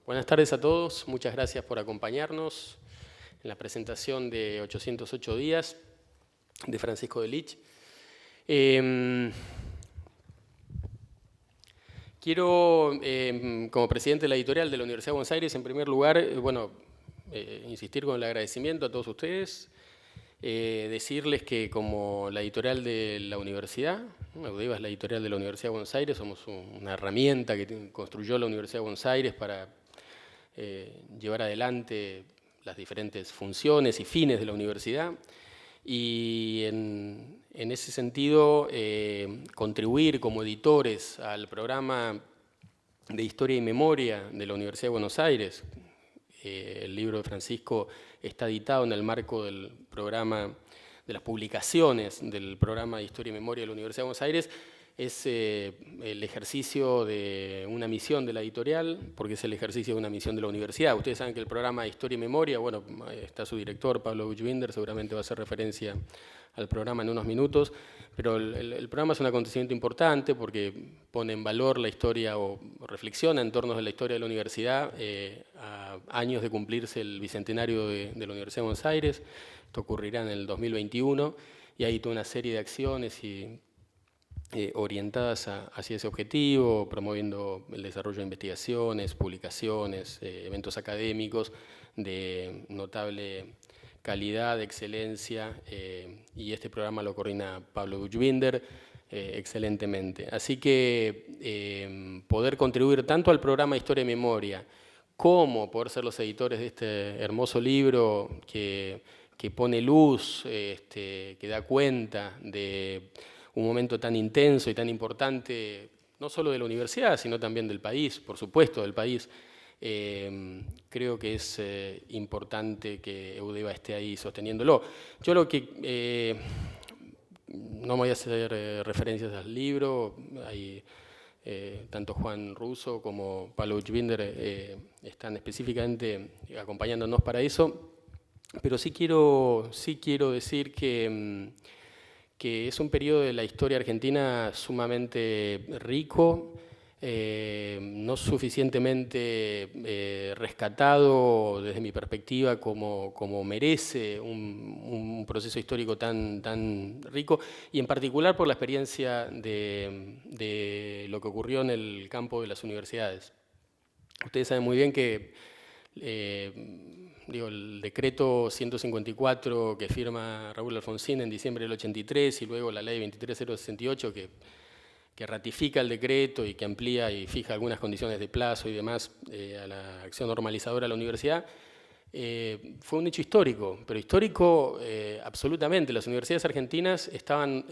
Buenas tardes a todos, muchas gracias por acompañarnos en la presentación de 808 días de Francisco de Lich. Quiero, como presidente de la editorial de la Universidad de Buenos Aires, en primer lugar, insistir con el agradecimiento a todos ustedes, decirles que como la editorial de la universidad, Eudeva es la editorial de la Universidad de Buenos Aires, somos una herramienta que construyó la Universidad de Buenos Aires para llevar adelante las diferentes funciones y fines de la universidad y en ese sentido contribuir como editores al programa de Historia y Memoria de la Universidad de Buenos Aires. El libro de Francisco está editado en el marco del programa de las publicaciones del programa de Historia y Memoria de la Universidad de Buenos Aires. Es el ejercicio de una misión de la editorial, porque es el ejercicio de una misión de la universidad. Ustedes saben que el programa de Historia y Memoria, bueno, está su director, Pablo Buchbinder, seguramente va a hacer referencia al programa en unos minutos, pero el programa es un acontecimiento importante porque pone en valor la historia o reflexiona en torno a la historia de la universidad a años de cumplirse el bicentenario de la Universidad de Buenos Aires. Esto ocurrirá en el 2021 y hay toda una serie de acciones orientadas hacia ese objetivo, promoviendo el desarrollo de investigaciones, publicaciones, eventos académicos de notable calidad, excelencia, y este programa lo coordina Pablo Buchbinder excelentemente. Así que poder contribuir tanto al programa Historia y Memoria como poder ser los editores de este hermoso libro que pone luz, que da cuenta de un momento tan intenso y tan importante, no solo de la universidad, sino también del país, por supuesto, del país. Creo que es importante que Eudeva esté ahí sosteniéndolo. Yo lo que no voy a hacer referencias al libro, hay, tanto Juan Russo como Pablo Buchbinder están específicamente acompañándonos para eso, pero sí quiero decir que es un periodo de la historia argentina sumamente rico, no suficientemente rescatado desde mi perspectiva como merece un proceso histórico tan rico, y en particular por la experiencia de lo que ocurrió en el campo de las universidades. Ustedes saben muy bien que el decreto 154 que firma Raúl Alfonsín en diciembre del 83 y luego la ley 23068 que ratifica el decreto y que amplía y fija algunas condiciones de plazo y demás a la acción normalizadora de la universidad, fue un hecho histórico, pero histórico absolutamente. Las universidades argentinas estaban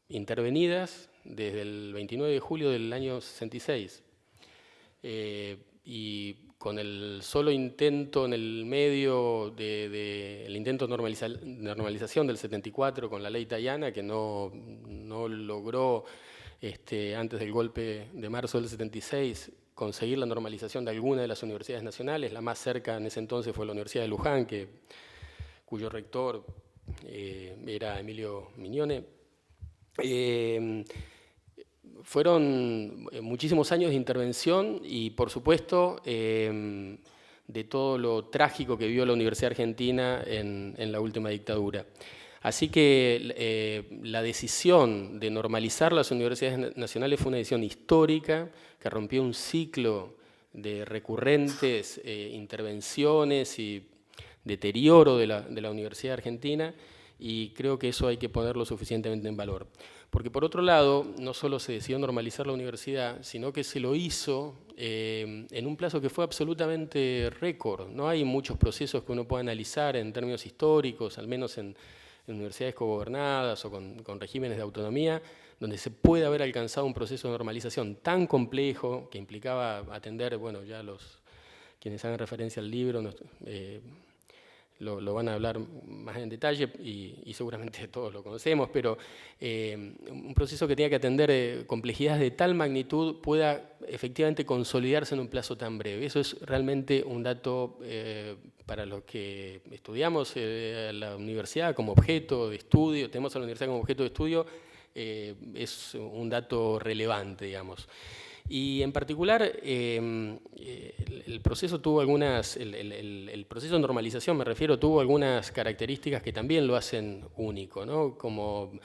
intervenidas desde el 29 de julio del año 66. Y con el solo intento en el medio del intento de normalización del 74 con la ley Tayana, que no logró antes del golpe de marzo del 76 conseguir la normalización de alguna de las universidades nacionales. La más cerca en ese entonces fue la Universidad de Luján, cuyo rector era Emilio Mignone. Fueron muchísimos años de intervención y, por supuesto, de todo lo trágico que vivió la Universidad Argentina en la última dictadura. Así que la decisión de normalizar las universidades nacionales fue una decisión histórica que rompió un ciclo de recurrentes intervenciones y deterioro de la Universidad Argentina, y creo que eso hay que ponerlo suficientemente en valor. Porque por otro lado, no solo se decidió normalizar la universidad, sino que se lo hizo en un plazo que fue absolutamente récord. No hay muchos procesos que uno pueda analizar en términos históricos, al menos en universidades cogobernadas o con regímenes de autonomía, donde se puede haber alcanzado un proceso de normalización tan complejo que implicaba atender, bueno, ya quienes hagan referencia al libro, lo van a hablar más en detalle y seguramente todos lo conocemos, pero un proceso que tenga que atender complejidades de tal magnitud pueda efectivamente consolidarse en un plazo tan breve. Eso es realmente un dato para los que estudiamos la universidad como objeto de estudio, tenemos a la universidad como objeto de estudio, es un dato relevante, digamos. Y en particular, el proceso tuvo algunas, el proceso de normalización, me refiero, tuvo algunas características que también lo hacen único, ¿no? Como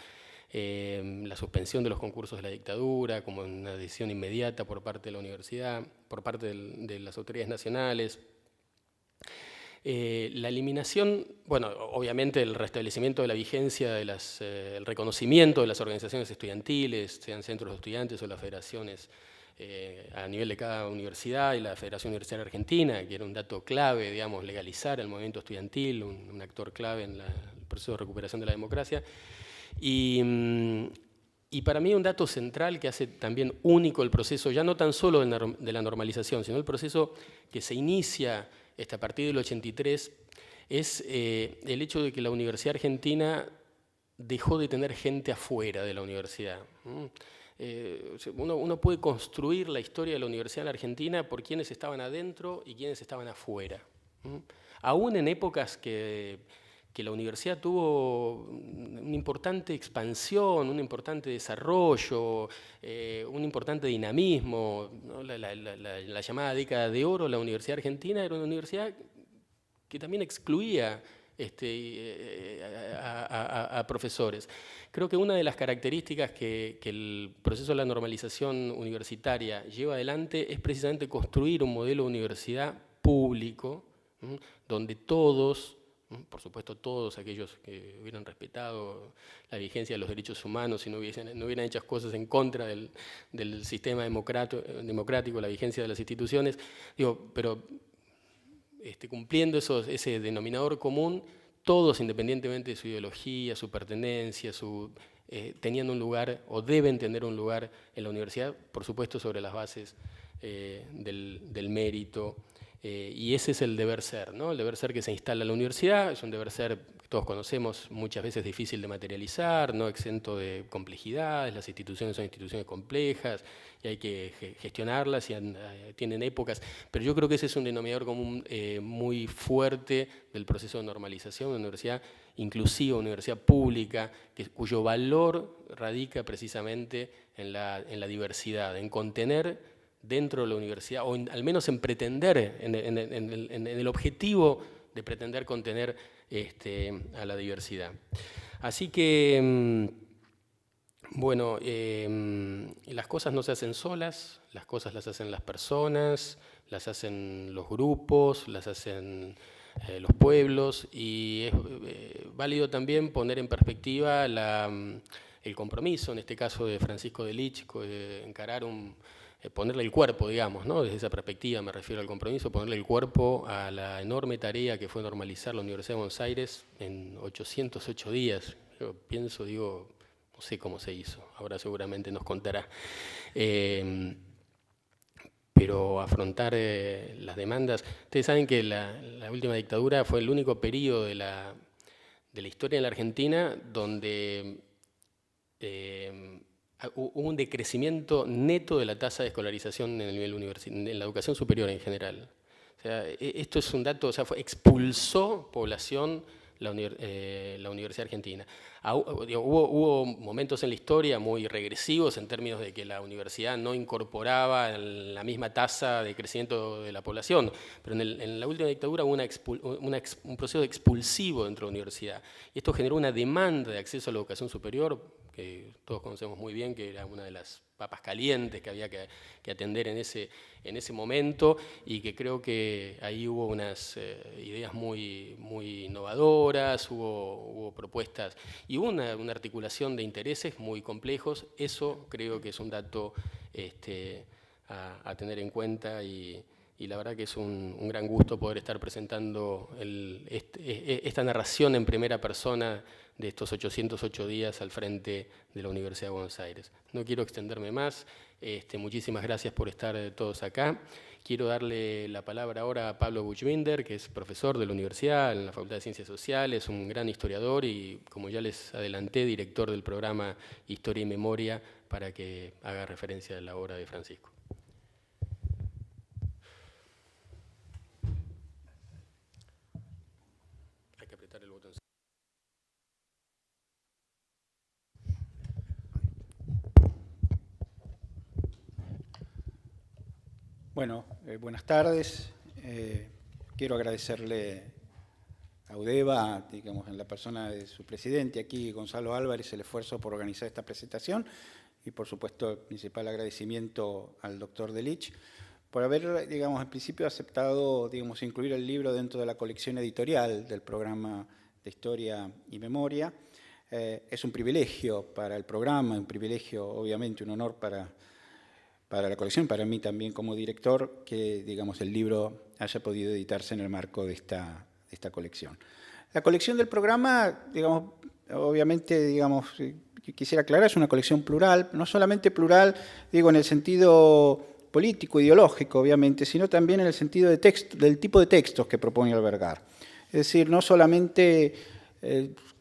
la suspensión de los concursos de la dictadura, como una decisión inmediata por parte de la universidad, por parte de las autoridades nacionales. La eliminación, bueno, obviamente el restablecimiento de la vigencia, de el reconocimiento de las organizaciones estudiantiles, sean centros de estudiantes o las federaciones a nivel de cada universidad, y la Federación Universitaria Argentina, que era un dato clave, digamos, legalizar el movimiento estudiantil, un actor clave en el proceso de recuperación de la democracia. Y para mí un dato central que hace también único el proceso, ya no tan solo de la normalización, sino el proceso que se inicia a partir del 83, es el hecho de que la Universidad Argentina dejó de tener gente afuera de la universidad. Uno puede construir la historia de la universidad en la Argentina por quienes estaban adentro y quienes estaban afuera. Aún en épocas que la universidad tuvo una importante expansión, un importante desarrollo, un importante dinamismo, ¿no? La llamada década de oro, la Universidad Argentina era una universidad que también excluía a profesores. Creo que una de las características que el proceso de la normalización universitaria lleva adelante es precisamente construir un modelo de universidad público, donde todos, por supuesto todos aquellos que hubieran respetado la vigencia de los derechos humanos y no hubieran hecho cosas en contra del sistema democrático, la vigencia de las instituciones, pero cumpliendo ese denominador común, todos, independientemente de su ideología, su pertenencia, tenían un lugar o deben tener un lugar en la universidad, por supuesto sobre las bases del mérito. Y ese es el deber ser, ¿no? El deber ser que se instala en la universidad, es un deber ser que todos conocemos, muchas veces difícil de materializar, no exento de complejidades, las instituciones son instituciones complejas y hay que gestionarlas y tienen épocas, pero yo creo que ese es un denominador común muy fuerte del proceso de normalización de una universidad inclusiva, una universidad pública, cuyo valor radica precisamente en la diversidad, en contener dentro de la universidad, o al menos en pretender, en el objetivo de pretender contener a la diversidad. Así que, bueno, las cosas no se hacen solas, las cosas las hacen las personas, las hacen los grupos, las hacen los pueblos, y es válido también poner en perspectiva el compromiso, en este caso de Francisco Delitzsch, encarar ponerle el cuerpo, digamos, ¿no? Desde esa perspectiva me refiero al compromiso, ponerle el cuerpo a la enorme tarea que fue normalizar la Universidad de Buenos Aires en 808 días. Yo pienso, digo, no sé cómo se hizo, ahora seguramente nos contará. Pero afrontar las demandas. Ustedes saben que la última dictadura fue el único periodo de la historia en la Argentina donde hubo un decrecimiento neto de la tasa de escolarización en el nivel universitario, en la educación superior en general. O sea, esto es un dato, o sea, expulsó población la Universidad Argentina. Hubo momentos en la historia muy regresivos en términos de que la universidad no incorporaba la misma tasa de crecimiento de la población, pero en la última dictadura hubo un proceso expulsivo dentro de la universidad. Y esto generó una demanda de acceso a la educación superior, que todos conocemos muy bien, que era una de las papas calientes que había que atender en ese momento, y que creo que ahí hubo unas ideas muy innovadoras, hubo propuestas y hubo una articulación de intereses muy complejos. Eso creo que es un dato a tener en cuenta, y la verdad que es un gran gusto poder estar presentando esta narración en primera persona de estos 808 días al frente de la Universidad de Buenos Aires. No quiero extenderme más, muchísimas gracias por estar todos acá. Quiero darle la palabra ahora a Pablo Buchbinder, que es profesor de la universidad en la Facultad de Ciencias Sociales, un gran historiador y, como ya les adelanté, director del programa Historia y Memoria, para que haga referencia a la obra de Francisco. Hay que apretar el botón. Bueno, buenas tardes. Quiero agradecerle a UDEVA, digamos, en la persona de su presidente aquí, Gonzalo Álvarez, el esfuerzo por organizar esta presentación y, por supuesto, el principal agradecimiento al doctor Delich por haber, digamos, en principio aceptado, digamos, incluir el libro dentro de la colección editorial del programa de Historia y Memoria. Es un privilegio para el programa, un privilegio, obviamente, un honor para la colección, para mí también como director, que, digamos, el libro haya podido editarse en el marco de esta colección. La colección del programa, digamos, obviamente, digamos, quisiera aclarar, es una colección plural, no solamente plural, digo, en el sentido político, ideológico, obviamente, sino también en el sentido de texto, del tipo de textos que propone albergar. Es decir, no solamente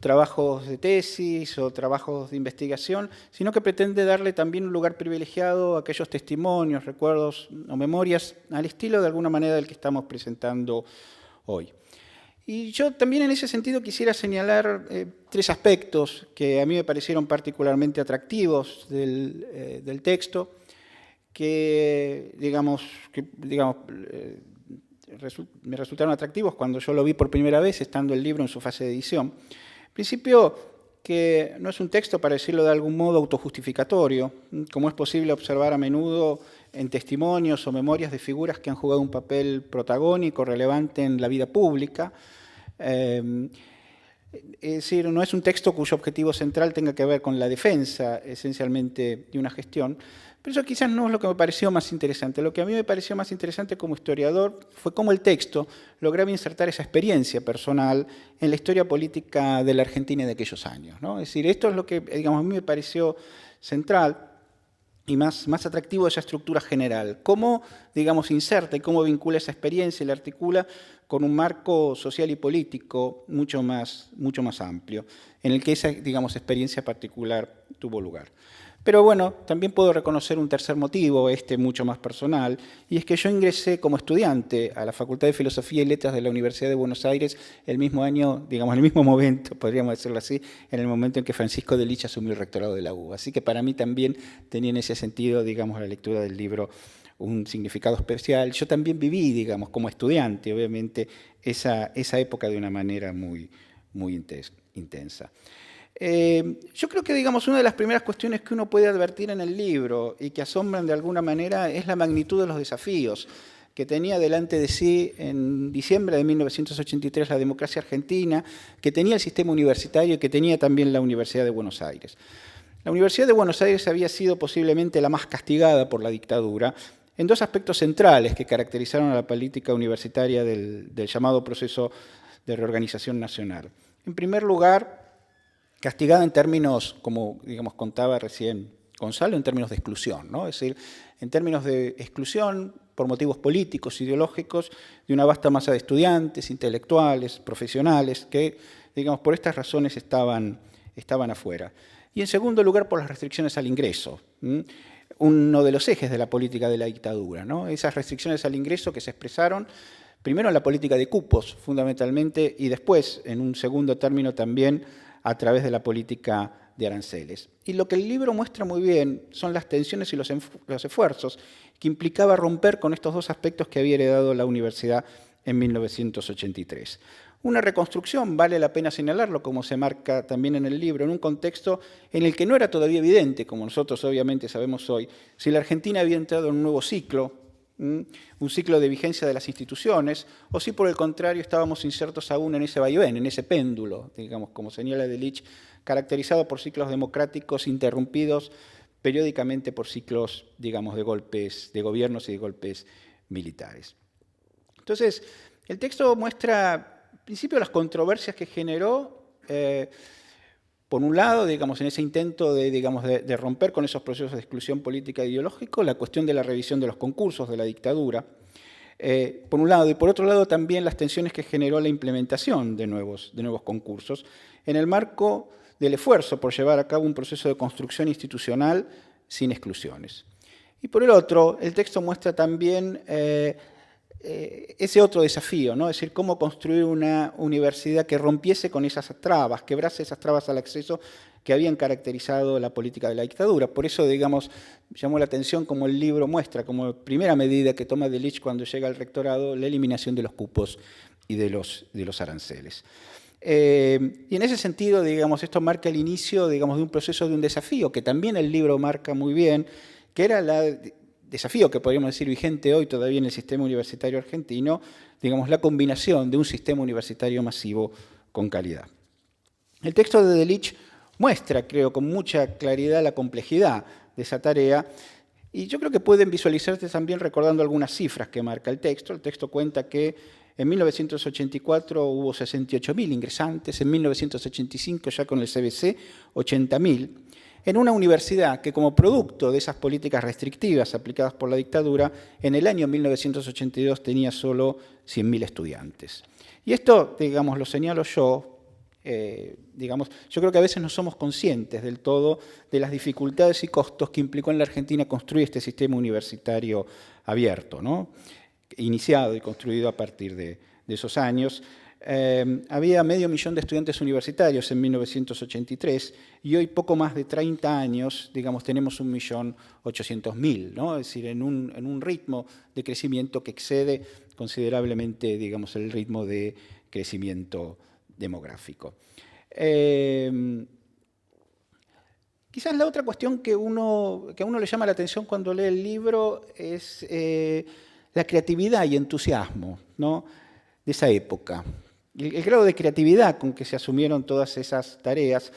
trabajos de tesis o trabajos de investigación, sino que pretende darle también un lugar privilegiado a aquellos testimonios, recuerdos o memorias al estilo de alguna manera del que estamos presentando hoy. Y yo también en ese sentido quisiera señalar tres aspectos que a mí me parecieron particularmente atractivos del texto, que me resultaron atractivos cuando yo lo vi por primera vez, estando el libro en su fase de edición. En principio, que no es un texto, para decirlo de algún modo, autojustificatorio, como es posible observar a menudo en testimonios o memorias de figuras que han jugado un papel protagónico, relevante en la vida pública. Es decir, no es un texto cuyo objetivo central tenga que ver con la defensa, esencialmente, de una gestión, pero eso quizás no es lo que me pareció más interesante. Lo que a mí me pareció más interesante como historiador fue cómo el texto lograba insertar esa experiencia personal en la historia política de la Argentina de aquellos años, ¿no? Es decir, esto es lo que, digamos, a mí me pareció central y más atractivo de esa estructura general. Cómo, digamos, inserta y cómo vincula esa experiencia y la articula con un marco social y político mucho más amplio, en el que esa, digamos, experiencia particular tuvo lugar. Pero bueno, también puedo reconocer un tercer motivo, mucho más personal, y es que yo ingresé como estudiante a la Facultad de Filosofía y Letras de la Universidad de Buenos Aires el mismo año, digamos, en el mismo momento, podríamos decirlo así, en el momento en que Francisco Delich asumió el rectorado de la UBA. Así que para mí también tenía en ese sentido, digamos, la lectura del libro un significado especial. Yo también viví, digamos, como estudiante, obviamente, esa época de una manera muy intensa. Yo creo que, digamos, una de las primeras cuestiones que uno puede advertir en el libro y que asombran de alguna manera es la magnitud de los desafíos que tenía delante de sí en diciembre de 1983 la democracia argentina, que tenía el sistema universitario y que tenía también la Universidad de Buenos Aires. La Universidad de Buenos Aires había sido posiblemente la más castigada por la dictadura en dos aspectos centrales que caracterizaron a la política universitaria del llamado proceso de reorganización nacional. En primer lugar, castigada en términos, como, digamos, contaba recién Gonzalo, en términos de exclusión, ¿no? Es decir, en términos de exclusión por motivos políticos, ideológicos, de una vasta masa de estudiantes, intelectuales, profesionales, que, digamos, por estas razones estaban afuera. Y en segundo lugar, por las restricciones al ingreso, uno de los ejes de la política de la dictadura, ¿no? Esas restricciones al ingreso que se expresaron primero en la política de cupos, fundamentalmente, y después, en un segundo término también, a través de la política de aranceles. Y lo que el libro muestra muy bien son las tensiones y los esfuerzos que implicaba romper con estos dos aspectos que había heredado la universidad en 1983. Una reconstrucción, vale la pena señalarlo, como se marca también en el libro, en un contexto en el que no era todavía evidente, como nosotros obviamente sabemos hoy, si la Argentina había entrado en un nuevo ciclo, un ciclo de vigencia de las instituciones, o si por el contrario estábamos insertos aún en ese vaivén, en ese péndulo, digamos, como señala Delich, caracterizado por ciclos democráticos interrumpidos periódicamente por ciclos, digamos, de golpes de gobiernos y de golpes militares. Entonces, el texto muestra, en principio, las controversias que generó, por un lado, digamos, en ese intento de romper con esos procesos de exclusión política e ideológico, la cuestión de la revisión de los concursos de la dictadura, por un lado, y por otro lado también las tensiones que generó la implementación de nuevos concursos, en el marco del esfuerzo por llevar a cabo un proceso de construcción institucional sin exclusiones. Y por el otro, el texto muestra también ese otro desafío, ¿no? Es decir, cómo construir una universidad que rompiese con esas trabas, quebrase esas trabas al acceso que habían caracterizado la política de la dictadura. Por eso, digamos, llamó la atención como el libro muestra, como primera medida que toma Delitzsch cuando llega al rectorado, la eliminación de los cupos y de los aranceles. Y en ese sentido, digamos, esto marca el inicio, digamos, de un proceso de un desafío, que también el libro marca muy bien, que era el desafío que podríamos decir vigente hoy todavía en el sistema universitario argentino, digamos, la combinación de un sistema universitario masivo con calidad. El texto de Delitzsch muestra, creo, con mucha claridad la complejidad de esa tarea, y yo creo que pueden visualizarse también recordando algunas cifras que marca el texto. El texto cuenta que en 1984 hubo 68.000 ingresantes, en 1985 ya con el CBC 80.000, en una universidad que como producto de esas políticas restrictivas aplicadas por la dictadura, en el año 1982 tenía solo 100.000 estudiantes. Y esto, digamos, lo señalo yo, digamos, yo creo que a veces no somos conscientes del todo de las dificultades y costos que implicó en la Argentina construir este sistema universitario abierto, ¿no? Iniciado y construido a partir de esos años. Había 500.000 de estudiantes universitarios en 1983 y hoy, poco más de 30 años, digamos, tenemos 1.800.000, ¿no? Es decir, en un ritmo de crecimiento que excede considerablemente, digamos, el ritmo de crecimiento demográfico. Quizás la otra cuestión que a uno le llama la atención cuando lee el libro es la creatividad y entusiasmo, ¿no?, de esa época. El grado de creatividad con que se asumieron todas esas tareas,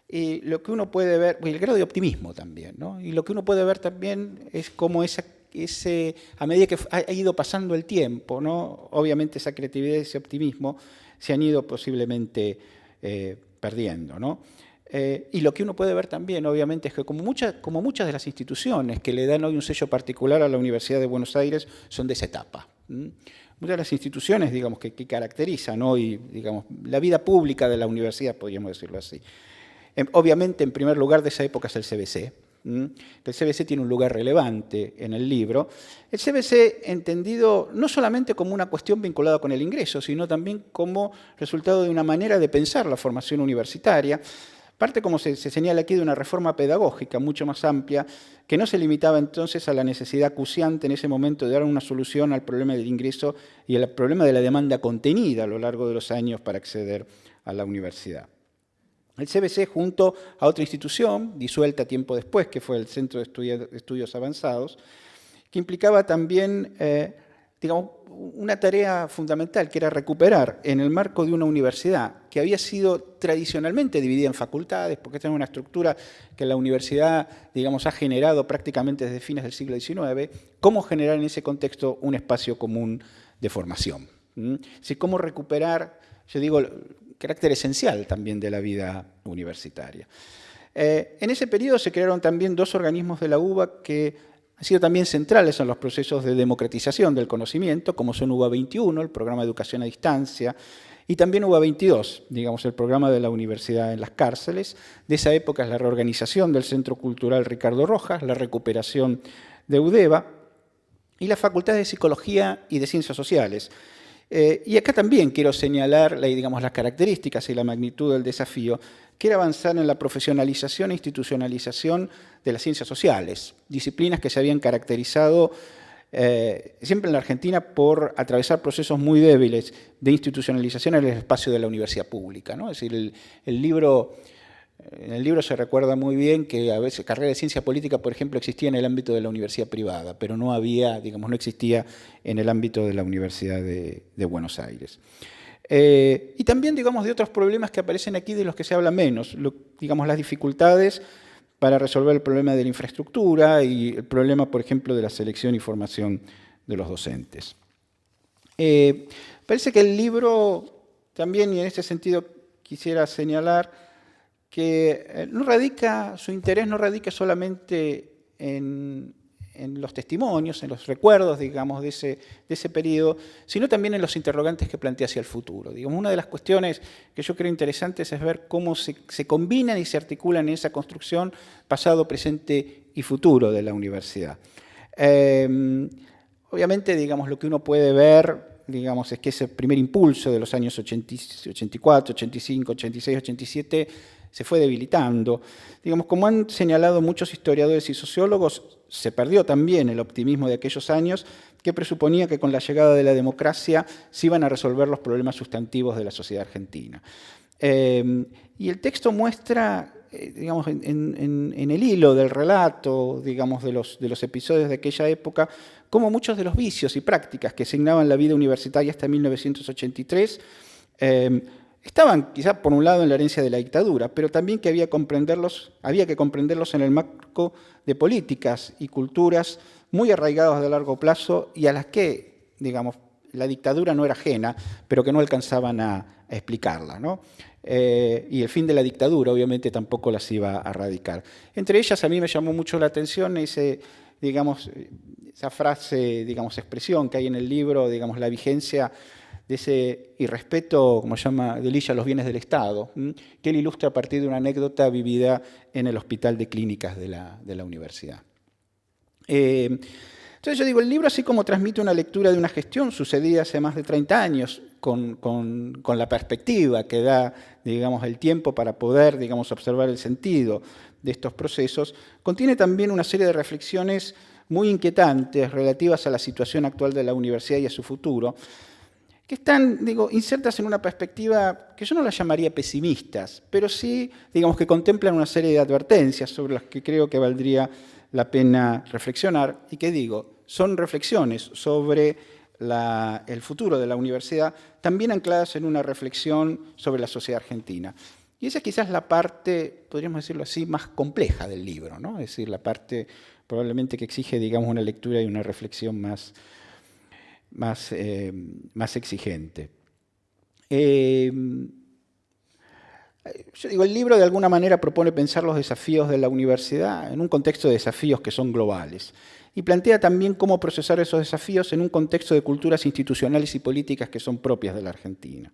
y lo que uno puede ver, y el grado de optimismo también, ¿no? Y lo que uno puede ver también es cómo a medida que ha ido pasando el tiempo, ¿no?, obviamente esa creatividad y ese optimismo se han ido posiblemente perdiendo, ¿no? Y lo que uno puede ver también, obviamente, es que como muchas de las instituciones que le dan hoy un sello particular a la Universidad de Buenos Aires son de esa etapa. Muchas de las instituciones, digamos, que caracterizan hoy, digamos, la vida pública de la universidad, podríamos decirlo así. Obviamente, en primer lugar, de esa época es el CBC. El CBC tiene un lugar relevante en el libro. El CBC entendido no solamente como una cuestión vinculada con el ingreso, sino también como resultado de una manera de pensar la formación universitaria, parte, como se señala aquí, de una reforma pedagógica mucho más amplia, que no se limitaba entonces a la necesidad acuciante en ese momento de dar una solución al problema del ingreso y al problema de la demanda contenida a lo largo de los años para acceder a la universidad. El CBC, junto a otra institución, disuelta tiempo después, que fue el Centro de Estudios Avanzados, que implicaba también, digamos, una tarea fundamental, que era recuperar en el marco de una universidad que había sido tradicionalmente dividida en facultades, porque esta es una estructura que la universidad, digamos, ha generado prácticamente desde fines del siglo XIX, cómo generar en ese contexto un espacio común de formación. Es decir, cómo recuperar, yo digo, carácter esencial también de la vida universitaria. En ese periodo se crearon también dos organismos de la UBA que han sido también centrales en los procesos de democratización del conocimiento, como son UBA 21, el programa de educación a distancia, y también UBA 22, digamos, el programa de la universidad en las cárceles. De esa época es la reorganización del Centro Cultural Ricardo Rojas, la recuperación de UDEVA y la Facultad de Psicología y de Ciencias Sociales. Y acá también quiero señalar, digamos, las características y la magnitud del desafío, que era avanzar en la profesionalización e institucionalización de las ciencias sociales, disciplinas que se habían caracterizado siempre en la Argentina por atravesar procesos muy débiles de institucionalización en el espacio de la universidad pública, ¿no? Es decir, en el libro se recuerda muy bien que a veces carrera de ciencia política, por ejemplo, existía en el ámbito de la universidad privada, pero no había, digamos, no existía en el ámbito de la Universidad de Buenos Aires. Y también, digamos, de otros problemas que aparecen aquí de los que se habla menos, digamos, las dificultades para resolver el problema de la infraestructura y el problema, por ejemplo, de la selección y formación de los docentes. Parece que el libro también, y en este sentido quisiera señalar, que su interés no radica solamente en los testimonios, en los recuerdos, digamos, de ese periodo, sino también en los interrogantes que plantea hacia el futuro. Digamos, una de las cuestiones que yo creo interesantes es ver cómo se combinan y se articulan en esa construcción pasado, presente y futuro de la universidad. Obviamente, digamos, lo que uno puede ver, digamos, es que ese primer impulso de los años 84, 85, 86, 87 se fue debilitando. Digamos, como han señalado muchos historiadores y sociólogos, se perdió también el optimismo de aquellos años que presuponía que con la llegada de la democracia se iban a resolver los problemas sustantivos de la sociedad argentina. Y el texto muestra, digamos, en el hilo del relato, digamos, de los episodios de aquella época, cómo muchos de los vicios y prácticas que asignaban la vida universitaria hasta 1983 estaban quizá por un lado en la herencia de la dictadura, pero también que había que comprenderlos en el marco de políticas y culturas muy arraigadas de largo plazo y a las que, digamos, la dictadura no era ajena, pero que no alcanzaban a explicarla, ¿no? Y el fin de la dictadura obviamente tampoco las iba a erradicar. Entre ellas a mí me llamó mucho la atención esa frase, digamos, expresión que hay en el libro, digamos, la vigencia de ese irrespeto, como se llama Delilla, a los bienes del Estado, que él ilustra a partir de una anécdota vivida en el Hospital de Clínicas de la universidad. Entonces yo digo, el libro así como transmite una lectura de una gestión sucedida hace más de 30 años, con la perspectiva que da, digamos, el tiempo para poder, digamos, observar el sentido de estos procesos, contiene también una serie de reflexiones muy inquietantes relativas a la situación actual de la universidad y a su futuro, que están, digo, insertas en una perspectiva que yo no la llamaría pesimistas, pero sí, digamos, que contemplan una serie de advertencias sobre las que creo que valdría la pena reflexionar y que, digo, son reflexiones sobre el futuro de la universidad, también ancladas en una reflexión sobre la sociedad argentina. Y esa es quizás la parte, podríamos decirlo así, más compleja del libro, ¿no? Es decir, la parte probablemente que exige, digamos, una lectura y una reflexión más exigente. Yo digo, el libro de alguna manera propone pensar los desafíos de la universidad en un contexto de desafíos que son globales y plantea también cómo procesar esos desafíos en un contexto de culturas institucionales y políticas que son propias de la Argentina.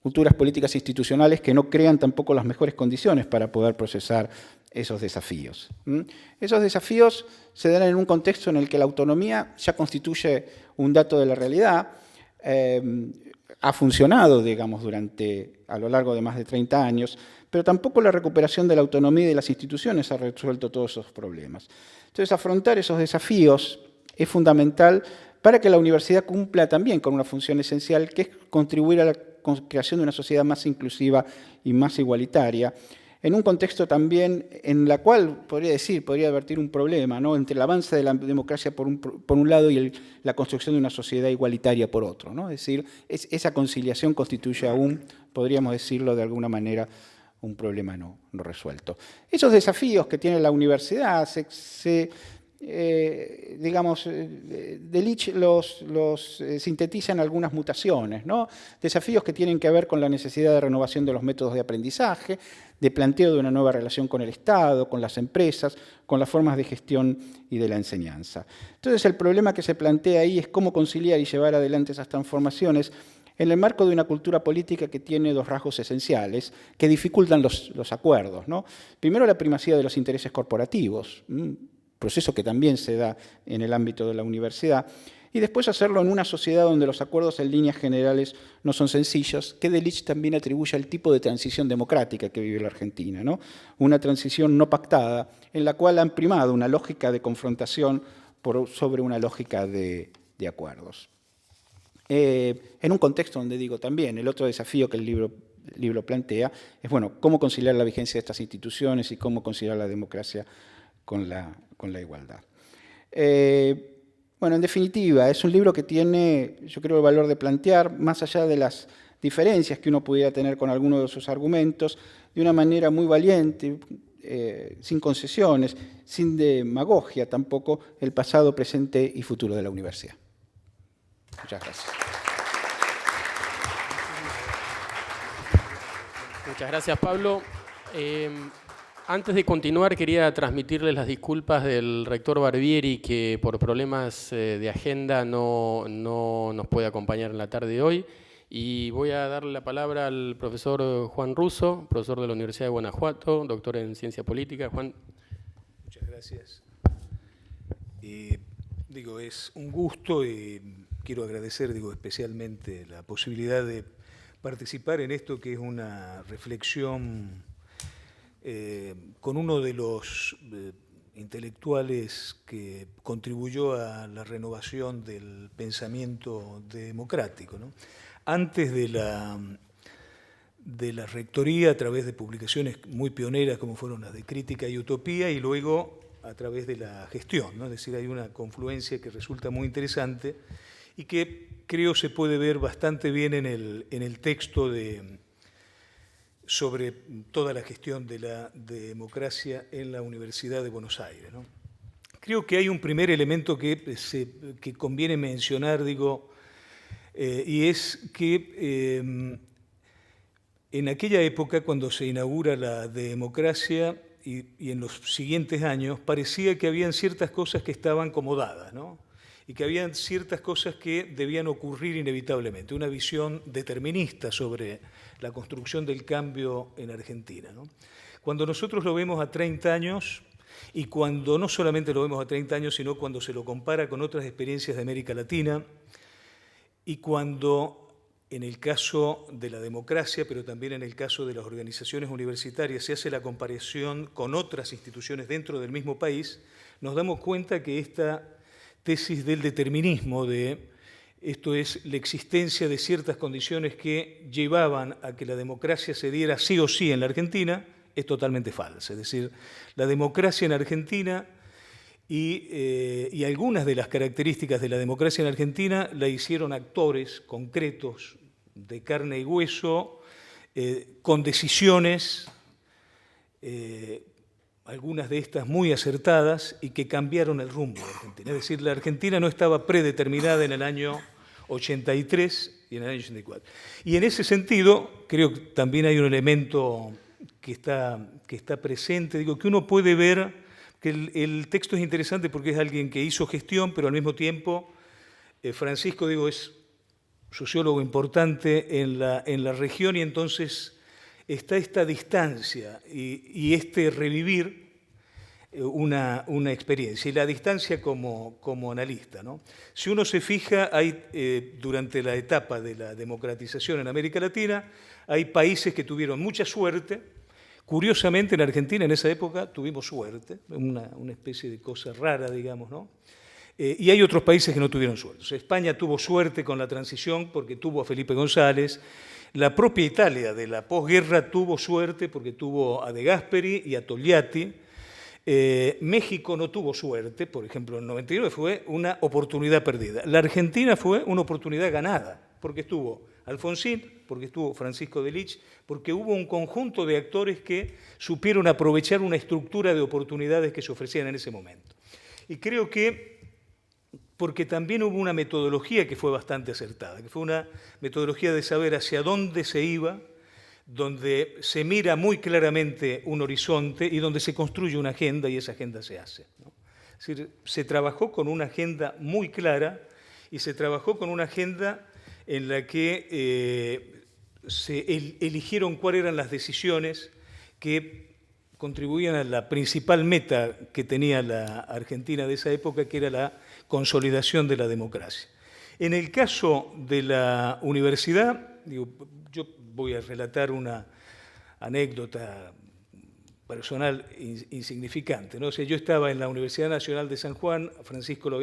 Culturas políticas institucionales que no crean tampoco las mejores condiciones para poder procesar esos desafíos. Esos desafíos se dan en un contexto en el que la autonomía ya constituye un dato de la realidad, ha funcionado, digamos, a lo largo de más de 30 años, pero tampoco la recuperación de la autonomía y de las instituciones ha resuelto todos esos problemas. Entonces, afrontar esos desafíos es fundamental para que la universidad cumpla también con una función esencial, que es contribuir a la creación de una sociedad más inclusiva y más igualitaria, en un contexto también en la cual, podría advertir un problema, ¿no?, entre el avance de la democracia por un lado y la construcción de una sociedad igualitaria por otro, ¿no? Es decir, esa conciliación constituye aún, podríamos decirlo de alguna manera, un problema no resuelto. Esos desafíos que tiene la universidad digamos, Delitzsch los sintetiza en algunas mutaciones, ¿no? Desafíos que tienen que ver con la necesidad de renovación de los métodos de aprendizaje, de planteo de una nueva relación con el Estado, con las empresas, con las formas de gestión y de la enseñanza. Entonces, el problema que se plantea ahí es cómo conciliar y llevar adelante esas transformaciones en el marco de una cultura política que tiene dos rasgos esenciales que dificultan los acuerdos, ¿no? Primero, la primacía de los intereses corporativos, proceso que también se da en el ámbito de la universidad, y después hacerlo en una sociedad donde los acuerdos en líneas generales no son sencillos, que Delitzsch también atribuye al tipo de transición democrática que vive la Argentina, ¿no? Una transición no pactada, en la cual han primado una lógica de confrontación sobre una lógica de acuerdos. En un contexto donde, digo, también el otro desafío que el libro plantea es, bueno, cómo conciliar la vigencia de estas instituciones y cómo conciliar la democracia con la igualdad. Bueno, en definitiva, es un libro que tiene, yo creo, el valor de plantear, más allá de las diferencias que uno pudiera tener con alguno de sus argumentos, de una manera muy valiente, sin concesiones, sin demagogia tampoco, el pasado, presente y futuro de la universidad. Muchas gracias. Muchas gracias, Pablo. Antes de continuar, quería transmitirles las disculpas del rector Barbieri, que por problemas de agenda no nos puede acompañar en la tarde de hoy. Y voy a darle la palabra al profesor Juan Russo, profesor de la Universidad de Guanajuato, doctor en Ciencia Política. Juan. Muchas gracias. Es un gusto y quiero agradecer, especialmente la posibilidad de participar en esto que es una reflexión con uno de los intelectuales que contribuyó a la renovación del pensamiento democrático, ¿no? Antes de la rectoría, a través de publicaciones muy pioneras como fueron las de Crítica y Utopía, y luego a través de la gestión, ¿no? Es decir, hay una confluencia que resulta muy interesante y que creo se puede ver bastante bien en el texto sobre toda la gestión de la democracia en la Universidad de Buenos Aires, ¿no? Creo que hay un primer elemento que conviene mencionar, y es que en aquella época, cuando se inaugura la democracia y en los siguientes años, parecía que habían ciertas cosas que estaban como dadas, ¿no? Y que habían ciertas cosas que debían ocurrir inevitablemente, una visión determinista sobre la construcción del cambio en Argentina, ¿no? Cuando nosotros lo vemos a 30 años, y cuando no solamente lo vemos a 30 años, sino cuando se lo compara con otras experiencias de América Latina, y cuando en el caso de la democracia, pero también en el caso de las organizaciones universitarias, se hace la comparación con otras instituciones dentro del mismo país, nos damos cuenta que esta tesis del determinismo, esto es, la existencia de ciertas condiciones que llevaban a que la democracia se diera sí o sí en la Argentina, es totalmente falsa. Es decir, la democracia en Argentina y algunas de las características de la democracia en Argentina la hicieron actores concretos de carne y hueso, con decisiones, algunas de estas muy acertadas y que cambiaron el rumbo de Argentina. Es decir, la Argentina no estaba predeterminada en el año 83 y en el año 84. Y en ese sentido, creo que también hay un elemento que está presente, que uno puede ver que el texto es interesante porque es alguien que hizo gestión, pero al mismo tiempo Francisco, es sociólogo importante en la región, y entonces está esta distancia y este revivir una experiencia, y la distancia como analista, ¿no? Si uno se fija, hay durante la etapa de la democratización en América Latina, hay países que tuvieron mucha suerte. Curiosamente, en Argentina en esa época tuvimos suerte, una especie de cosa rara, ¿no? Y hay otros países que no tuvieron suerte. O sea, España tuvo suerte con la transición porque tuvo a Felipe González. La propia Italia de la posguerra tuvo suerte porque tuvo a De Gasperi y a Togliatti. México no tuvo suerte, por ejemplo, en el 99 fue una oportunidad perdida. La Argentina fue una oportunidad ganada, porque estuvo Alfonsín, porque estuvo Francisco de Lich, porque hubo un conjunto de actores que supieron aprovechar una estructura de oportunidades que se ofrecían en ese momento. Y creo que porque también hubo una metodología que fue bastante acertada, que fue una metodología de saber hacia dónde se iba, donde se mira muy claramente un horizonte y donde se construye una agenda y esa agenda se hace, ¿no? Es decir, se trabajó con una agenda muy clara y se trabajó con una agenda en la que se eligieron cuáles eran las decisiones que contribuían a la principal meta que tenía la Argentina de esa época, que era la consolidación de la democracia. En el caso de la universidad, yo voy a relatar una anécdota personal insignificante, ¿no? O sea, yo estaba en la Universidad Nacional de San Juan, Francisco nos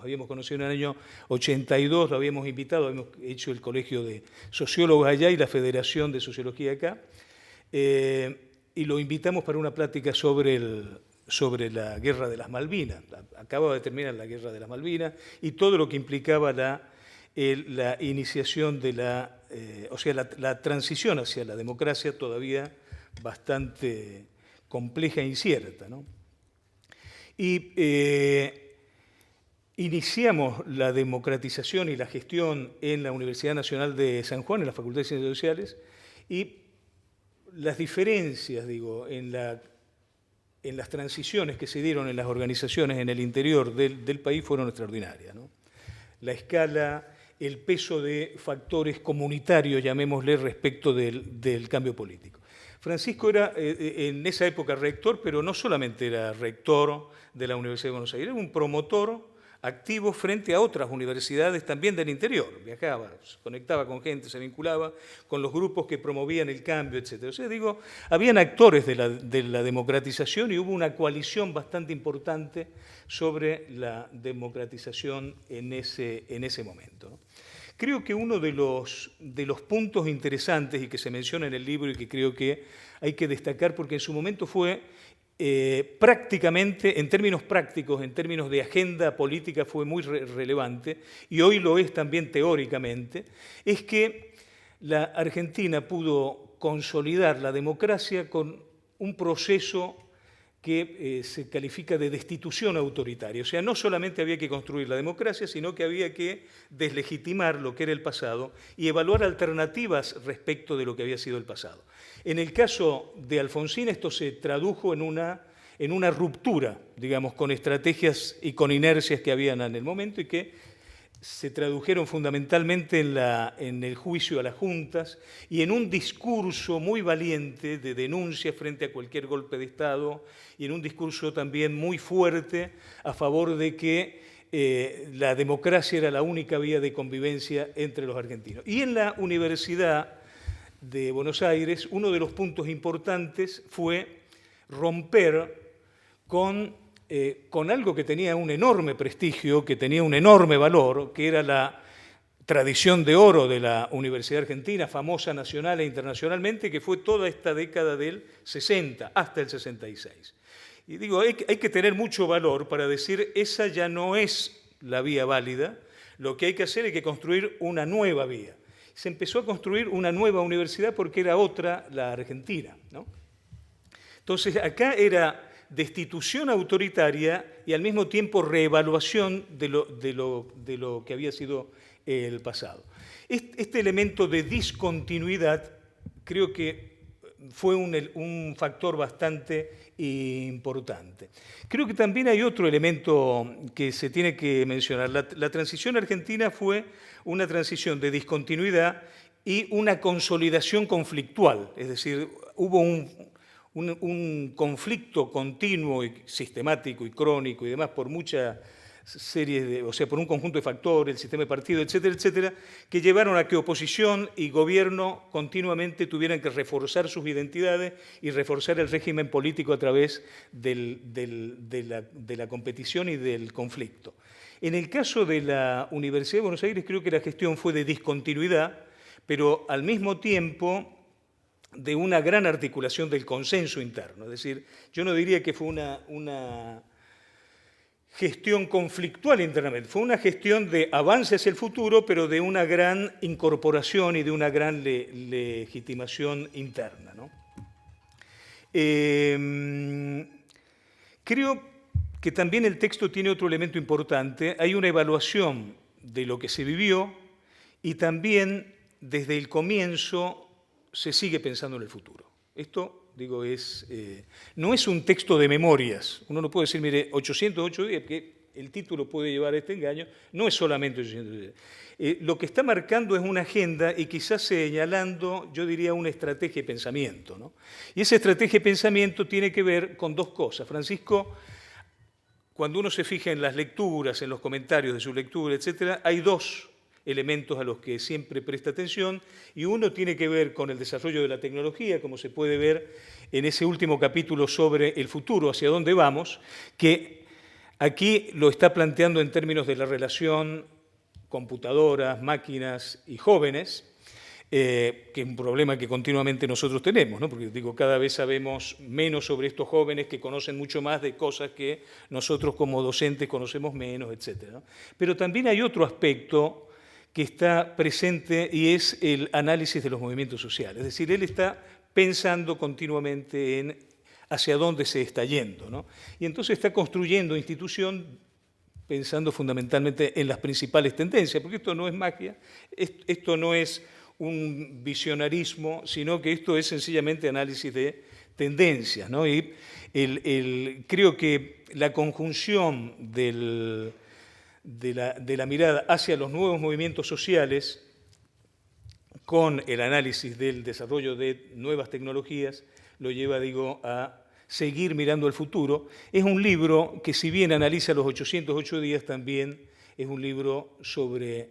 habíamos conocido en el año 82, lo habíamos invitado, habíamos hecho el colegio de sociólogos allá y la Federación de Sociología acá, y lo invitamos para una plática sobre la Guerra de las Malvinas. Acababa de terminar la Guerra de las Malvinas y todo lo que implicaba la iniciación de la transición hacia la democracia, todavía bastante compleja e incierta, ¿no? Y iniciamos la democratización y la gestión en la Universidad Nacional de San Juan, en la Facultad de Ciencias Sociales, y las diferencias, en las transiciones que se dieron en las organizaciones en el interior del país fueron extraordinarias, ¿no? La escala, el peso de factores comunitarios, llamémosle, respecto del cambio político. Francisco era en esa época rector, pero no solamente era rector de la Universidad de Buenos Aires, era un promotor activo frente a otras universidades también del interior. Viajaba, se conectaba con gente, se vinculaba con los grupos que promovían el cambio, etc. O sea, digo, habían actores de la democratización y hubo una coalición bastante importante sobre la democratización en ese momento, ¿no? Creo que uno de los puntos interesantes y que se menciona en el libro y que creo que hay que destacar porque en su momento fue prácticamente, en términos prácticos, en términos de agenda política, fue muy relevante, y hoy lo es también teóricamente, es que la Argentina pudo consolidar la democracia con un proceso que se califica de destitución autoritaria. O sea, no solamente había que construir la democracia, sino que había que deslegitimar lo que era el pasado y evaluar alternativas respecto de lo que había sido el pasado. En el caso de Alfonsín, esto se tradujo en una ruptura, digamos, con estrategias y con inercias que habían en el momento y que se tradujeron fundamentalmente en el juicio a las juntas y en un discurso muy valiente de denuncia frente a cualquier golpe de Estado y en un discurso también muy fuerte a favor de que la democracia era la única vía de convivencia entre los argentinos. Y en la Universidad de Buenos Aires, uno de los puntos importantes fue romper con algo que tenía un enorme prestigio, que tenía un enorme valor, que era la tradición de oro de la Universidad Argentina, famosa nacional e internacionalmente, que fue toda esta década del 60 hasta el 66. Y digo, hay que tener mucho valor para decir, esa ya no es la vía válida, lo que hay que hacer es que construir una nueva vía. Se empezó a construir una nueva universidad porque era otra la Argentina, ¿no? Entonces, acá era destitución autoritaria y al mismo tiempo reevaluación de lo que había sido el pasado. Este elemento de discontinuidad creo que fue un factor bastante importante. Creo que también hay otro elemento que se tiene que mencionar. La transición argentina fue una transición de discontinuidad y una consolidación conflictual, es decir, hubo un conflicto continuo y sistemático y crónico y demás por muchas series o sea, por un conjunto de factores, el sistema de partido, etcétera, etcétera, que llevaron a que oposición y gobierno continuamente tuvieran que reforzar sus identidades y reforzar el régimen político a través de la competición y del conflicto. En el caso de la Universidad de Buenos Aires creo que la gestión fue de discontinuidad, pero al mismo tiempo de una gran articulación del consenso interno. Es decir, yo no diría que fue una gestión conflictual internamente, fue una gestión de avance hacia el futuro, pero de una gran incorporación y de una gran legitimación interna, ¿no? Creo que también el texto tiene otro elemento importante. Hay una evaluación de lo que se vivió y también desde el comienzo se sigue pensando en el futuro. Esto, digo, no es un texto de memorias. Uno no puede decir, mire, 808 días, que el título puede llevar a este engaño, no es solamente 800 días. Lo que está marcando es una agenda y quizás señalando, yo diría, una estrategia de pensamiento, ¿no? Y esa estrategia de pensamiento tiene que ver con dos cosas. Francisco, cuando uno se fija en las lecturas, en los comentarios de su lectura, etcétera, hay dos elementos a los que siempre presta atención, y uno tiene que ver con el desarrollo de la tecnología, como se puede ver en ese último capítulo sobre el futuro, hacia dónde vamos, que aquí lo está planteando en términos de la relación computadoras, máquinas y jóvenes, que es un problema que continuamente nosotros tenemos, ¿no? Porque digo, cada vez sabemos menos sobre estos jóvenes que conocen mucho más de cosas que nosotros como docentes conocemos menos, etc., ¿no? Pero también hay otro aspecto que está presente y es el análisis de los movimientos sociales. Es decir, él está pensando continuamente en hacia dónde se está yendo, ¿no? Y entonces está construyendo institución pensando fundamentalmente en las principales tendencias, porque esto no es magia, esto no es un visionarismo, sino que esto es sencillamente análisis de tendencias, ¿no? Y creo que la conjunción de la mirada hacia los nuevos movimientos sociales con el análisis del desarrollo de nuevas tecnologías lo lleva, digo, a seguir mirando al futuro. Es un libro que, si bien analiza los 808 días, también es un libro sobre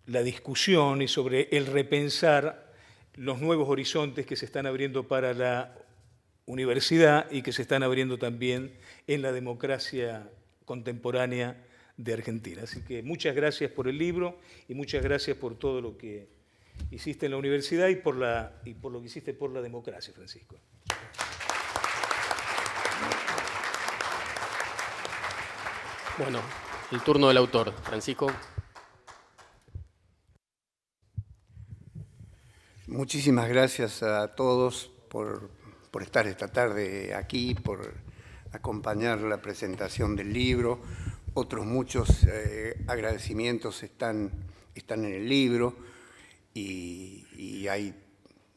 la discusión y sobre el repensar los nuevos horizontes que se están abriendo para la universidad y que se están abriendo también en la democracia contemporánea de Argentina. Así que muchas gracias por el libro y muchas gracias por todo lo que hiciste en la universidad y por lo que hiciste por la democracia, Francisco. Bueno, el turno del autor, Francisco. Muchísimas gracias a todos por estar esta tarde aquí, por acompañar la presentación del libro. Otros muchos agradecimientos están en el libro y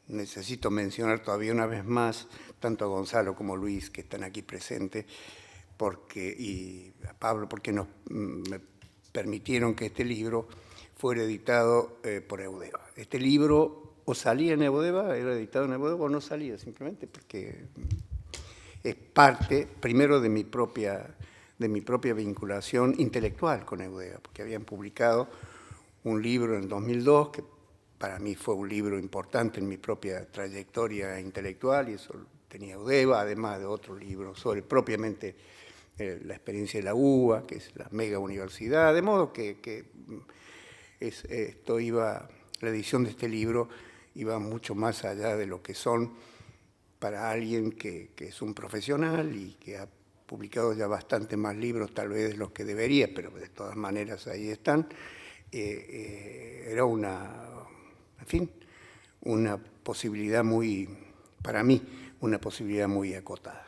necesito mencionar todavía una vez más tanto a Gonzalo como a Luis, que están aquí presentes, y a Pablo, porque me permitieron que este libro fuera editado por Eudeva. Este libro o salía en Eudeva, era editado en Eudeva, o no salía, simplemente porque es parte, primero, de mi propia vinculación intelectual con Eudeva, porque habían publicado un libro en 2002, que para mí fue un libro importante en mi propia trayectoria intelectual, y eso tenía Eudeva, además de otro libro sobre propiamente la experiencia de la UBA, que es la mega universidad, de modo que la edición de este libro iba mucho más allá de lo que son para alguien que es un profesional y que ha publicado ya bastante más libros tal vez de los que debería, pero de todas maneras ahí están. Era una posibilidad para mí, una posibilidad muy acotada.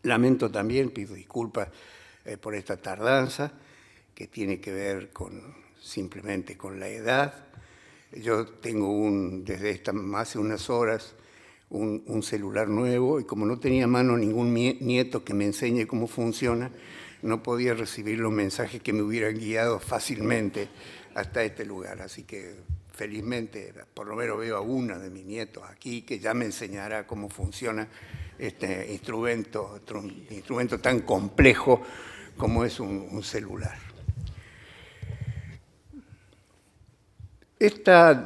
Lamento también, pido disculpas por esta tardanza, que tiene que ver simplemente con la edad. Yo tengo desde hace unas horas un celular nuevo, y como no tenía a mano ningún nieto que me enseñe cómo funciona, no podía recibir los mensajes que me hubieran guiado fácilmente hasta este lugar. Así que felizmente por lo menos veo a una de mis nietos aquí que ya me enseñará cómo funciona este instrumento tan complejo como es un celular.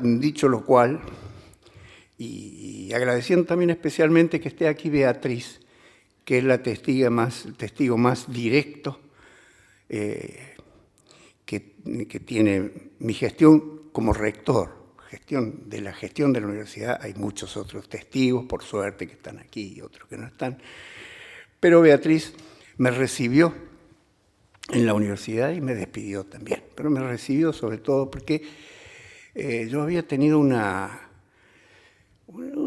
Dicho lo cual, y agradeciendo también especialmente que esté aquí Beatriz, que es el testigo más directo que tiene mi gestión como rector, de la gestión de la universidad. Hay muchos otros testigos, por suerte, que están aquí y otros que no están. Pero Beatriz me recibió en la universidad y me despidió también. Pero me recibió sobre todo porque yo había tenido una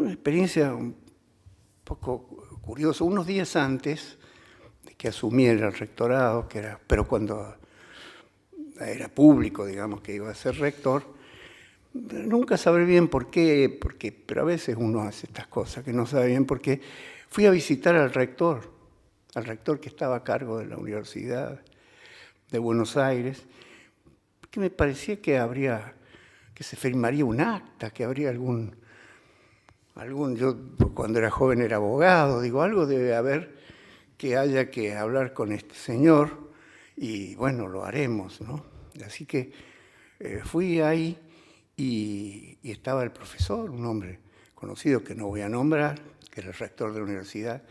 experiencia un poco curiosa. Unos días antes de que asumiera el rectorado, pero cuando era público, digamos, que iba a ser rector, nunca sabré bien por qué, pero a veces uno hace estas cosas que no sabe bien por qué. Fui a visitar al rector que estaba a cargo de la Universidad de Buenos Aires, que me parecía que se firmaría un acta, que habría yo cuando era joven era abogado, digo, algo debe haber que haya que hablar con este señor, y bueno, lo haremos, ¿no? Así que fui ahí y estaba el profesor, un hombre conocido que no voy a nombrar, que era el rector de la universidad,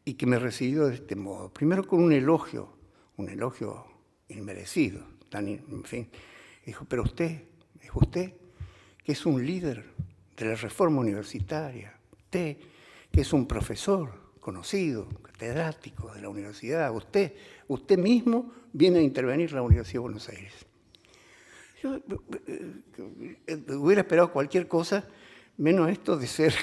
y que me recibió de este modo. Primero con un elogio inmerecido, en fin. Dijo, pero usted, que es un líder de la reforma universitaria, usted, que es un profesor conocido, catedrático de la universidad, usted mismo viene a intervenir la Universidad de Buenos Aires. Yo hubiera esperado cualquier cosa, menos esto de ser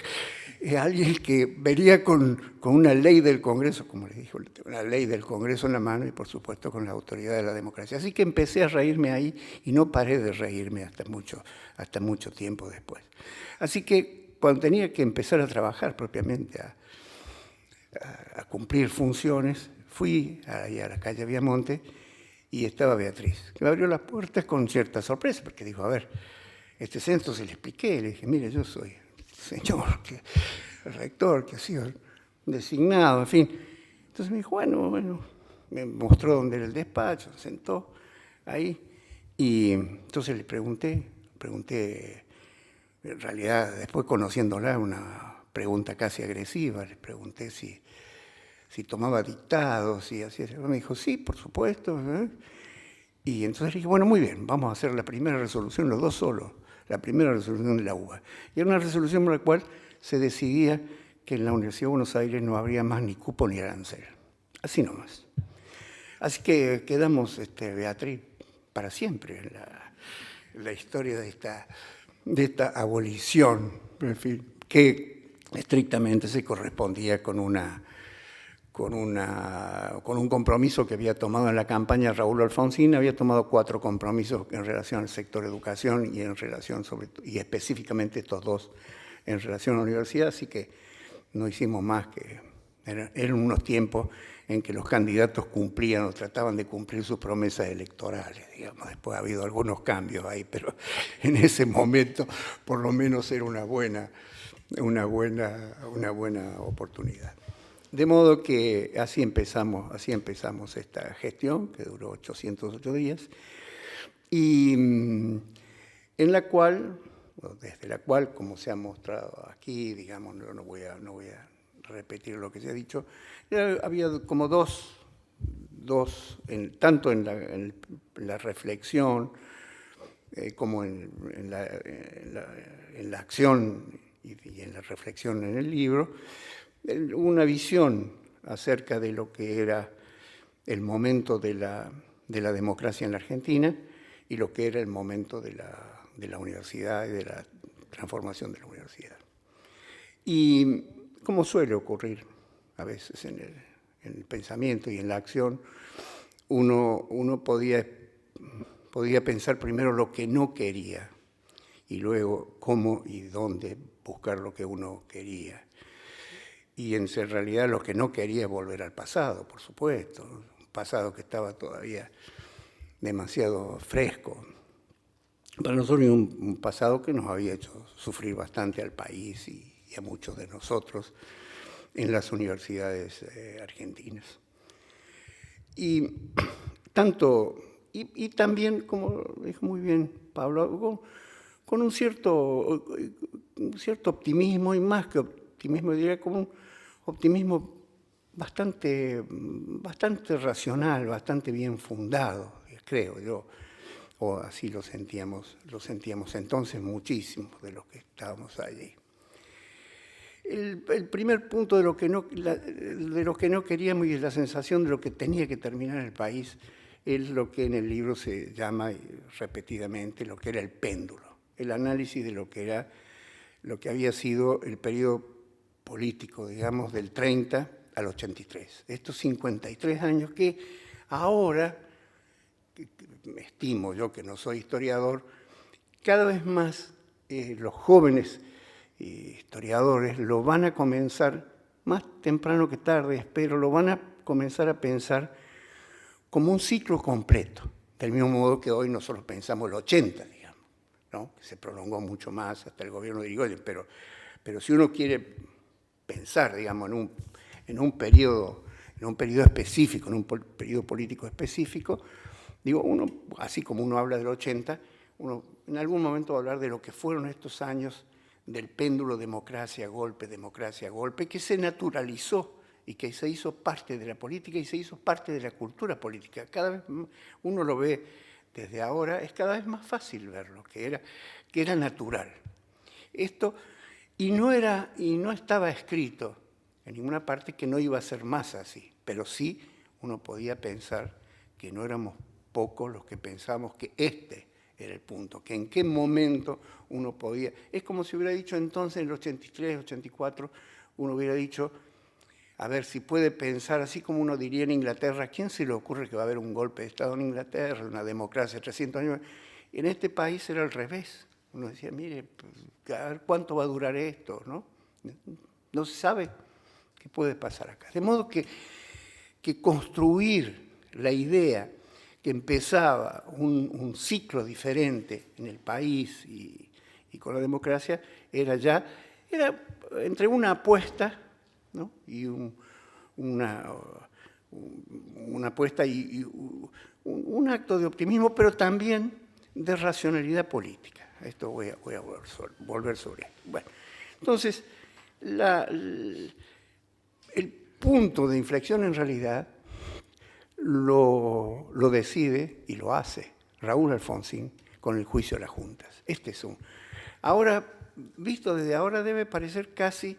alguien que venía con una ley del Congreso, como les dijo, una ley del Congreso en la mano y por supuesto con la autoridad de la democracia. Así que empecé a reírme ahí y no paré de reírme hasta mucho tiempo después. Así que cuando tenía que empezar a trabajar propiamente, a cumplir funciones, fui ahí a la calle Viamonte y estaba Beatriz, que me abrió las puertas con cierta sorpresa, porque dijo, a ver, este censo se le expliqué, le dije, mire, yo soy el señor, el rector, que ha sido designado, en fin. Entonces me dijo, bueno, me mostró dónde era el despacho, se sentó ahí, y entonces le pregunté, en realidad, después conociéndola, una pregunta casi agresiva, le pregunté si tomaba dictados, si hacía eso. Me dijo, sí, por supuesto. Y entonces dije, bueno, muy bien, vamos a hacer la primera resolución, los dos solos, la primera resolución de la UBA. Y era una resolución por la cual se decidía que en la Universidad de Buenos Aires no habría más ni cupo ni arancel. Así nomás. Así que quedamos, Beatriz, para siempre en la historia de esta abolición, en fin, que estrictamente se correspondía con un compromiso que había tomado en la campaña Raúl Alfonsín. Había tomado 4 compromisos en relación al sector educación y en relación y específicamente estos 2 en relación a la universidad, así que no hicimos más que... Eran unos tiempos en que los candidatos cumplían o trataban de cumplir sus promesas electorales, digamos. Después ha habido algunos cambios ahí, pero en ese momento por lo menos era una buena oportunidad. De modo que así empezamos esta gestión, que duró 808 días, y desde la cual, como se ha mostrado aquí, digamos, no voy a repetir lo que se ha dicho, había como tanto en la reflexión como en la acción y en la reflexión en el libro, una visión acerca de lo que era el momento de la democracia en la Argentina y lo que era el momento de la universidad y de la transformación de la universidad. Y como suele ocurrir a veces en el pensamiento y en la acción, uno podía pensar primero lo que no quería y luego cómo y dónde buscar lo que uno quería. Y en realidad lo que no quería es volver al pasado, por supuesto, un pasado que estaba todavía demasiado fresco. Para nosotros un pasado que nos había hecho sufrir bastante al país y a muchos de nosotros en las universidades argentinas. Y también, como dijo muy bien Pablo, con un cierto optimismo, y más que optimismo, diría como un optimismo bastante racional, bastante bien fundado, creo yo, o así lo sentíamos entonces muchísimos de los que estábamos allí. El primer punto de lo que no queríamos y la sensación de lo que tenía que terminar el país es lo que en el libro se llama repetidamente lo que era el péndulo, el análisis de lo que había sido el periodo político, digamos, del 30 al 83. Estos 53 años que ahora, estimo yo que no soy historiador, cada vez más los jóvenes historiadores lo van a comenzar, más temprano que tarde, espero, lo van a comenzar a pensar como un ciclo completo, del mismo modo que hoy nosotros pensamos el 80, digamos, ¿no? Que se prolongó mucho más hasta el gobierno de Irigoyen, pero si uno quiere pensar, digamos, en un periodo específico, en un periodo político específico, digo, así como uno habla del 80, uno en algún momento va a hablar de lo que fueron estos años del péndulo democracia-golpe, que se naturalizó y que se hizo parte de la política y se hizo parte de la cultura política. Cada vez uno lo ve desde ahora, es cada vez más fácil verlo, que era natural. Esto, y no estaba escrito en ninguna parte que no iba a ser más así, pero sí uno podía pensar que no éramos pocos los que pensábamos que era el punto, que en qué momento uno podía... Es como si hubiera dicho entonces, en el 83, 84, uno hubiera dicho, a ver, si puede pensar, así como uno diría en Inglaterra, ¿a quién se le ocurre que va a haber un golpe de Estado en Inglaterra, una democracia de 300 años? En este país era al revés. Uno decía, mire, a ver cuánto va a durar esto, ¿no? No se sabe qué puede pasar acá. De modo que construir la idea que empezaba un ciclo diferente en el país y con la democracia, era entre una apuesta ¿no? Y una apuesta y un acto de optimismo, pero también de racionalidad política. Esto voy a volver sobre esto. Bueno, entonces, el punto de inflexión en realidad lo decide y lo hace Raúl Alfonsín con el juicio de las juntas. Ahora, visto desde ahora, debe parecer casi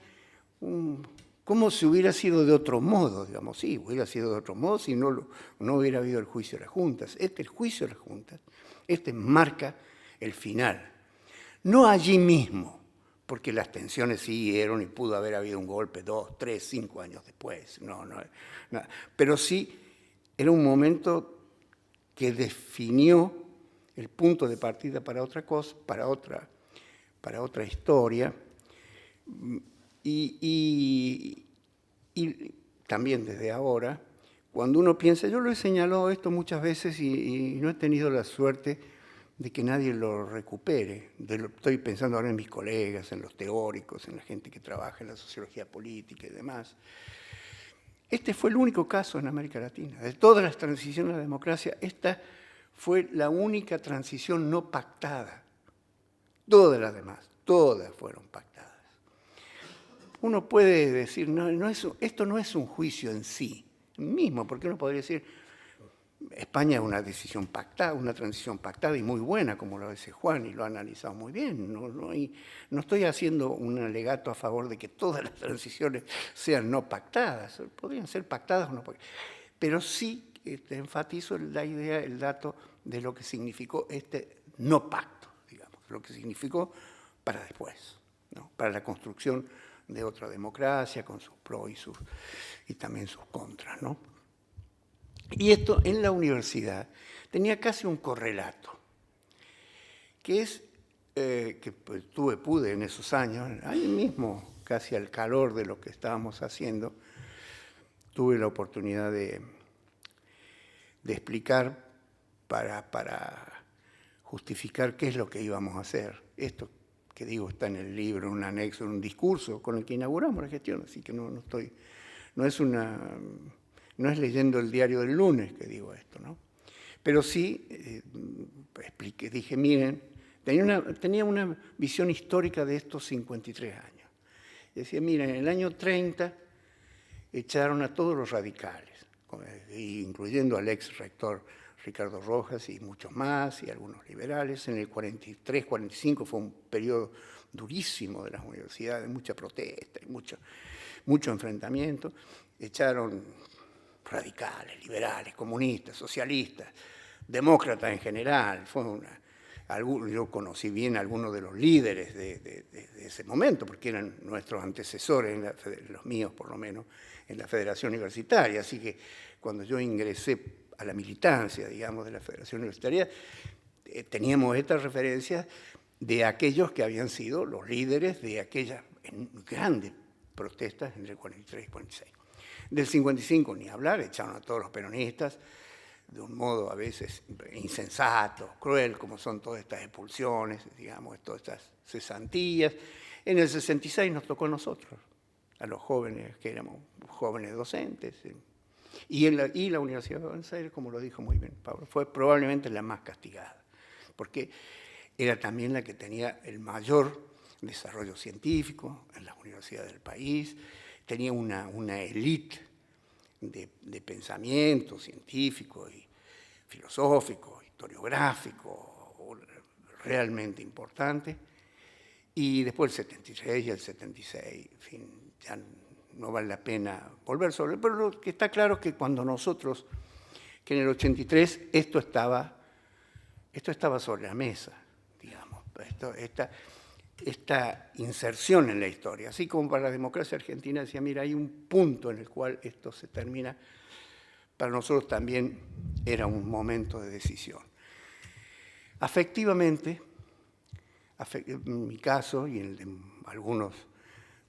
como si hubiera sido de otro modo, digamos. Sí, hubiera sido de otro modo si no hubiera habido el juicio de las juntas. El juicio de las juntas, marca el final. No allí mismo, porque las tensiones siguieron y pudo haber habido un golpe 2, 3, 5 años después. No, pero sí era un momento que definió el punto de partida para otra cosa, para otra historia, y también desde ahora, cuando uno piensa, yo lo he señalado esto muchas veces y no he tenido la suerte de que nadie lo recupere. Estoy pensando ahora en mis colegas, en los teóricos, en la gente que trabaja en la sociología política y demás. Este fue el único caso en América Latina. De todas las transiciones a la democracia, esta fue la única transición no pactada. Todas las demás, todas fueron pactadas. Uno puede decir, esto no es un juicio en sí mismo, porque uno podría decir, España es una decisión pactada, una transición pactada y muy buena, como lo dice Juan, y lo ha analizado muy bien. No estoy haciendo un alegato a favor de que todas las transiciones sean no pactadas, podrían ser pactadas o no pactadas, pero sí enfatizo la idea, el dato de lo que significó no pacto, digamos, lo que significó para después, ¿no? Para la construcción de otra democracia, con sus pros y también sus contras, ¿no? Y esto en la universidad tenía casi un correlato, que es que pues, pude en esos años, ahí mismo, casi al calor de lo que estábamos haciendo, tuve la oportunidad de explicar para justificar qué es lo que íbamos a hacer. Esto que digo está en el libro, en un anexo, en un discurso con el que inauguramos la gestión, así que no es leyendo el diario del lunes que digo esto, ¿no? Pero sí expliqué, dije, miren, tenía una visión histórica de estos 53 años. Decía, miren, en el año 30 echaron a todos los radicales, incluyendo al ex rector Ricardo Rojas y muchos más, y algunos liberales. En el 43, 45 fue un periodo durísimo de las universidades, mucha protesta y mucho enfrentamiento. Echaron radicales, liberales, comunistas, socialistas, demócratas en general. Yo conocí bien a algunos de los líderes de ese momento, porque eran nuestros antecesores, los míos por lo menos, en la Federación Universitaria. Así que cuando yo ingresé a la militancia, digamos, de la Federación Universitaria, teníamos estas referencias de aquellos que habían sido los líderes de aquellas grandes protestas entre el 43 y el 46. Del 55 ni hablar, echaron a todos los peronistas de un modo a veces insensato, cruel, como son todas estas expulsiones, digamos, todas estas cesantías. En el 66 nos tocó a nosotros, a los jóvenes, que éramos jóvenes docentes. Y la Universidad de Buenos Aires, como lo dijo muy bien Pablo, fue probablemente la más castigada, porque era también la que tenía el mayor desarrollo científico en las universidades del país, tenía una élite de pensamiento científico y filosófico, historiográfico, realmente importante. Y después el 73 y el 76, en fin, ya no vale la pena volver sobre. Pero lo que está claro es que cuando nosotros, que en el 83 esto estaba sobre la mesa, digamos, esta inserción en la historia, así como para la democracia argentina decía, mira, hay un punto en el cual esto se termina, para nosotros también era un momento de decisión. Afectivamente, en mi caso y en el de algunos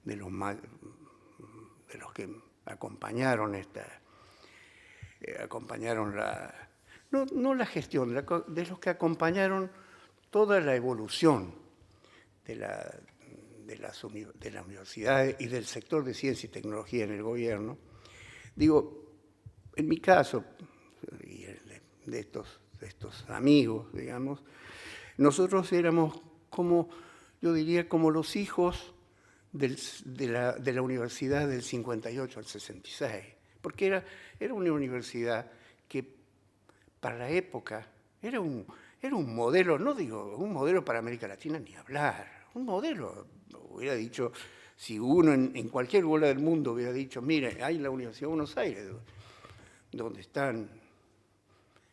de los que acompañaron no la gestión, de los que acompañaron toda la evolución de la universidad y del sector de ciencia y tecnología en el gobierno. Digo, en mi caso, y de estos amigos, digamos, nosotros éramos como, yo diría, como los hijos de la universidad del 58 al 66, porque era una universidad que para la época era un modelo, no digo un modelo para América Latina ni hablar, un modelo, hubiera dicho, si uno en cualquier lugar del mundo hubiera dicho, mire, hay la Universidad de Buenos Aires, donde están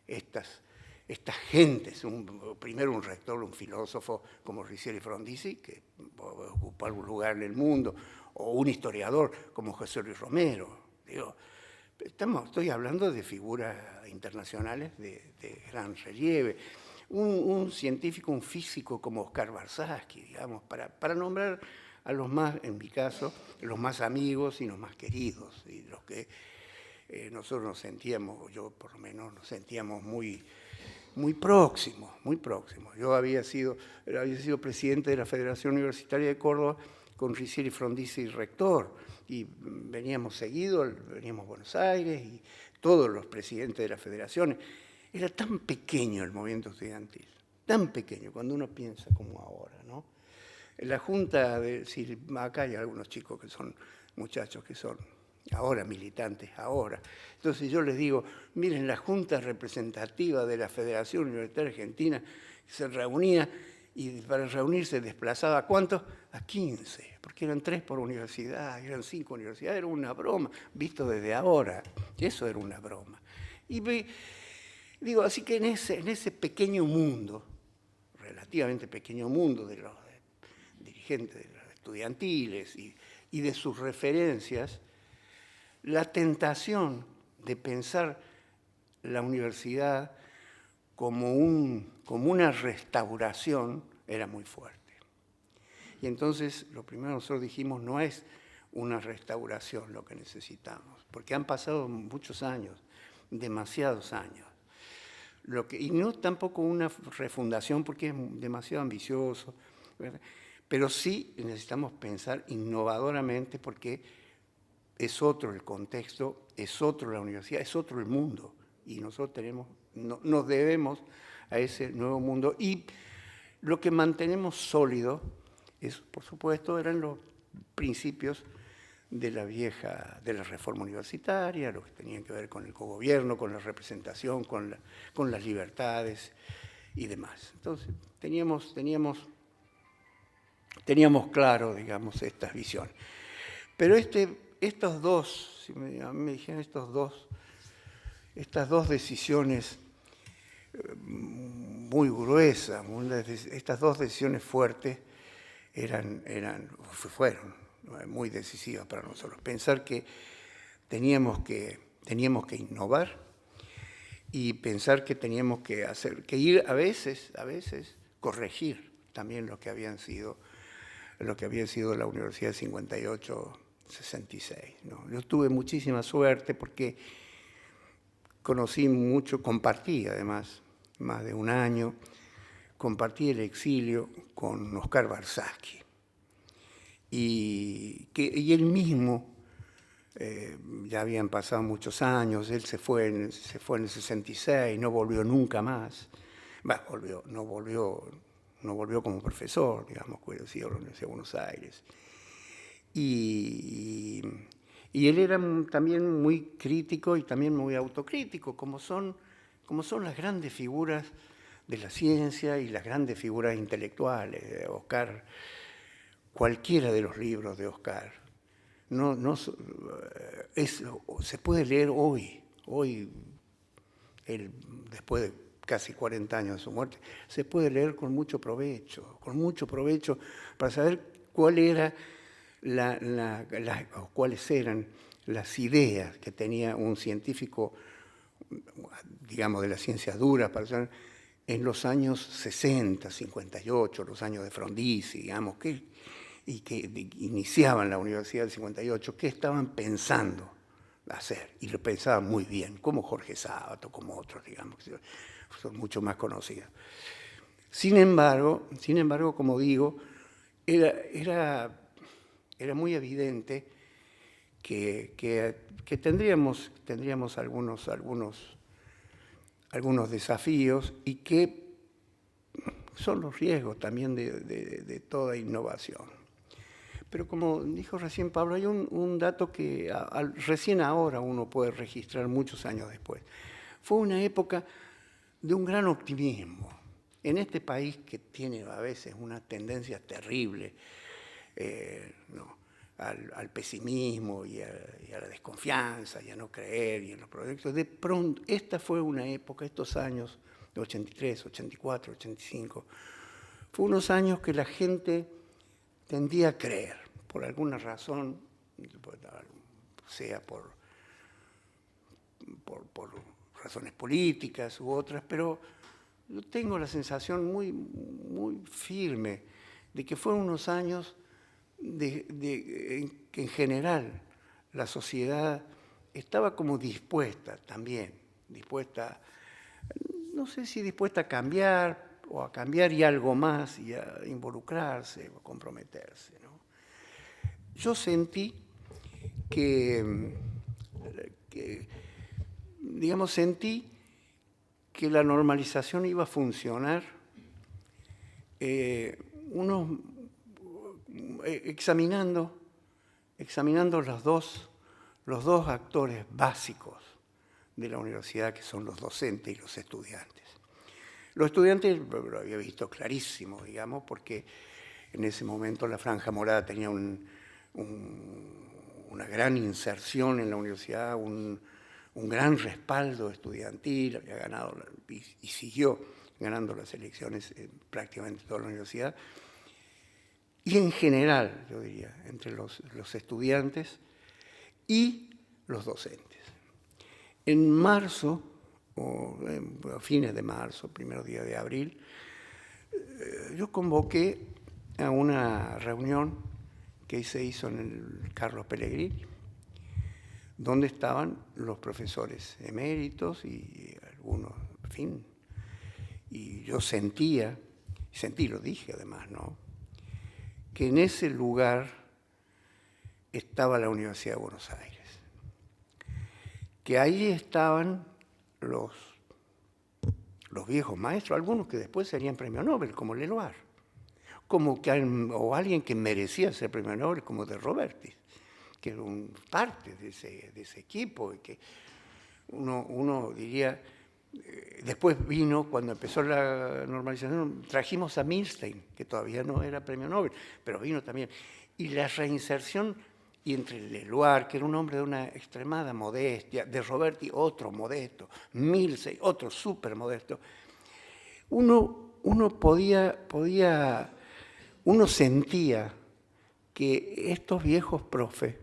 estas gentes, primero un rector, un filósofo como Riccieri Frondizi, que ocupó algún lugar en el mundo, o un historiador como José Luis Romero. Digo, estoy hablando de figuras internacionales de gran relieve. Un científico, un físico como Oscar Barsaski, digamos, para nombrar a los más, en mi caso, los más amigos y los más queridos, y los que nosotros nos sentíamos, yo por lo menos nos sentíamos muy próximos, muy próximos. Yo había sido presidente de la Federación Universitaria de Córdoba con Riccieri Frondizi rector, y veníamos seguidos, veníamos a Buenos Aires, y todos los presidentes de las federaciones. Era tan pequeño el movimiento estudiantil, tan pequeño, cuando uno piensa como ahora, ¿no? En la Junta, acá hay algunos chicos que son muchachos que son ahora militantes, ahora. Entonces yo les digo, miren, la Junta Representativa de la Federación Universitaria Argentina se reunía y para reunirse desplazaba ¿a cuántos? A 15, porque eran 3 por universidad, eran 5 universidades, era una broma, visto desde ahora, eso era una broma. Y digo, así que en ese pequeño mundo, relativamente pequeño mundo de los dirigentes de los estudiantiles y de sus referencias, la tentación de pensar la universidad como una restauración era muy fuerte. Y entonces lo primero que nosotros dijimos no es una restauración lo que necesitamos, porque han pasado muchos años, demasiados años. Y no tampoco una refundación porque es demasiado ambicioso, ¿verdad? Pero sí necesitamos pensar innovadoramente porque es otro el contexto, es otro la universidad, es otro el mundo. Y nosotros nos debemos a ese nuevo mundo. Y lo que mantenemos sólido, por supuesto, eran los principios de la reforma universitaria, lo que tenían que ver con el cogobierno, con la representación, con las libertades y demás. Entonces, teníamos claro, digamos, estas visiones. Pero estos dos, si me dijeran estas dos decisiones muy gruesas, estas dos decisiones fuertes fueron muy decisivas para nosotros. Pensar que teníamos que innovar y pensar que teníamos que ir a veces corregir también lo que había sido la Universidad de 58-66. ¿no? Yo tuve muchísima suerte porque compartí además, más de un año, compartí el exilio con Oscar Barsaski. Y él mismo, ya habían pasado muchos años, él se fue en el 66, no volvió nunca más. No volvió como profesor, digamos, que sido a la Universidad de Buenos Aires. Y él era también muy crítico y también muy autocrítico, como son las grandes figuras de la ciencia y las grandes figuras intelectuales. Oscar, cualquiera de los libros de Oscar, se puede leer hoy, después de casi 40 años de su muerte, se puede leer con mucho provecho para saber cuáles eran las ideas que tenía un científico, digamos, de la ciencia dura, en los años 60, 58, los años de Frondizi, digamos, que iniciaban la Universidad del 58, ¿qué estaban pensando hacer? Y lo pensaban muy bien, como Jorge Sábato, como otros, digamos, que son mucho más conocidos. Sin embargo, como digo, era muy evidente que tendríamos algunos desafíos y que son los riesgos también de toda innovación. Pero como dijo recién Pablo, hay un dato que recién ahora uno puede registrar muchos años después. Fue una época de un gran optimismo. En este país que tiene a veces una tendencia terrible al pesimismo y a la desconfianza y a no creer y en los proyectos, de pronto, esta fue una época, estos años de 83, 84, 85, fue unos años que la gente tendía a creer, por alguna razón, sea por razones políticas u otras, pero yo tengo la sensación muy, muy firme de que fueron unos años en que en general la sociedad estaba como dispuesta también, no sé si dispuesta a cambiar o a cambiar y algo más y a involucrarse o a comprometerse, ¿no? Yo sentí sentí que la normalización iba a funcionar examinando los dos actores básicos de la universidad, que son los docentes y los estudiantes. Los estudiantes lo había visto clarísimo, digamos, porque en ese momento la Franja Morada tenía una gran inserción en la universidad, un gran respaldo estudiantil, había ganado y siguió ganando las elecciones en prácticamente toda la universidad. Y en general, yo diría, entre los estudiantes y los docentes. En marzo, o a fines de marzo, primeros días de abril, yo convoqué a una reunión que se hizo en el Carlos Pellegrini, donde estaban los profesores eméritos y algunos, en fin. Y yo sentí, lo dije además, ¿no?, que en ese lugar estaba la Universidad de Buenos Aires, que ahí estaban los viejos maestros, algunos que después serían premio Nobel, como Leloir, o alguien que merecía ser premio Nobel, como De Robertis, que era parte de ese equipo, y que uno diría. Después vino, cuando empezó la normalización, trajimos a Milstein, que todavía no era premio Nobel, pero vino también. Y la reinserción, y entre Leloir, que era un hombre de una extremada modestia, De Roberti, otro modesto, Milstein, otro súper modesto, uno sentía que estos viejos profes,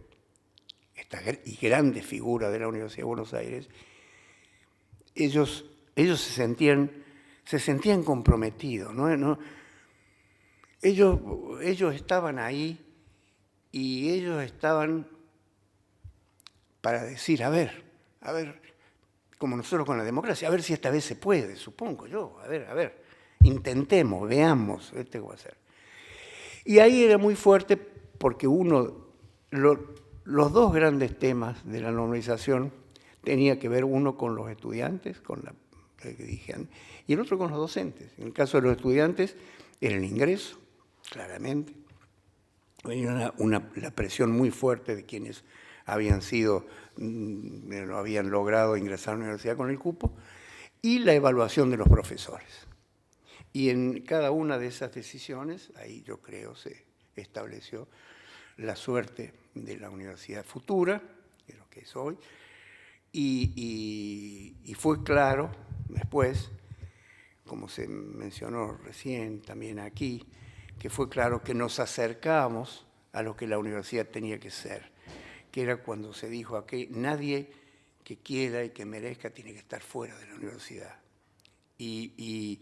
y grandes figuras de la Universidad de Buenos Aires, ellos se sentían comprometidos, ¿no? Ellos estaban ahí y ellos estaban para decir, a ver, como nosotros con la democracia, a ver si esta vez se puede, supongo yo, a ver, intentemos, veamos, qué voy a hacer. Y ahí era muy fuerte porque los dos grandes temas de la normalización tenía que ver uno con los estudiantes, con la que dije antes, y el otro con los docentes. En el caso de los estudiantes era el ingreso, claramente. Venía la presión muy fuerte de quienes no habían logrado ingresar a la universidad con el cupo, y la evaluación de los profesores. Y en cada una de esas decisiones, ahí yo creo se estableció la suerte de la universidad futura, de lo que es hoy. Y fue claro después, como se mencionó recién también aquí, que fue claro que nos acercamos a lo que la universidad tenía que ser, que era cuando se dijo que nadie que quiera y que merezca tiene que estar fuera de la universidad. Y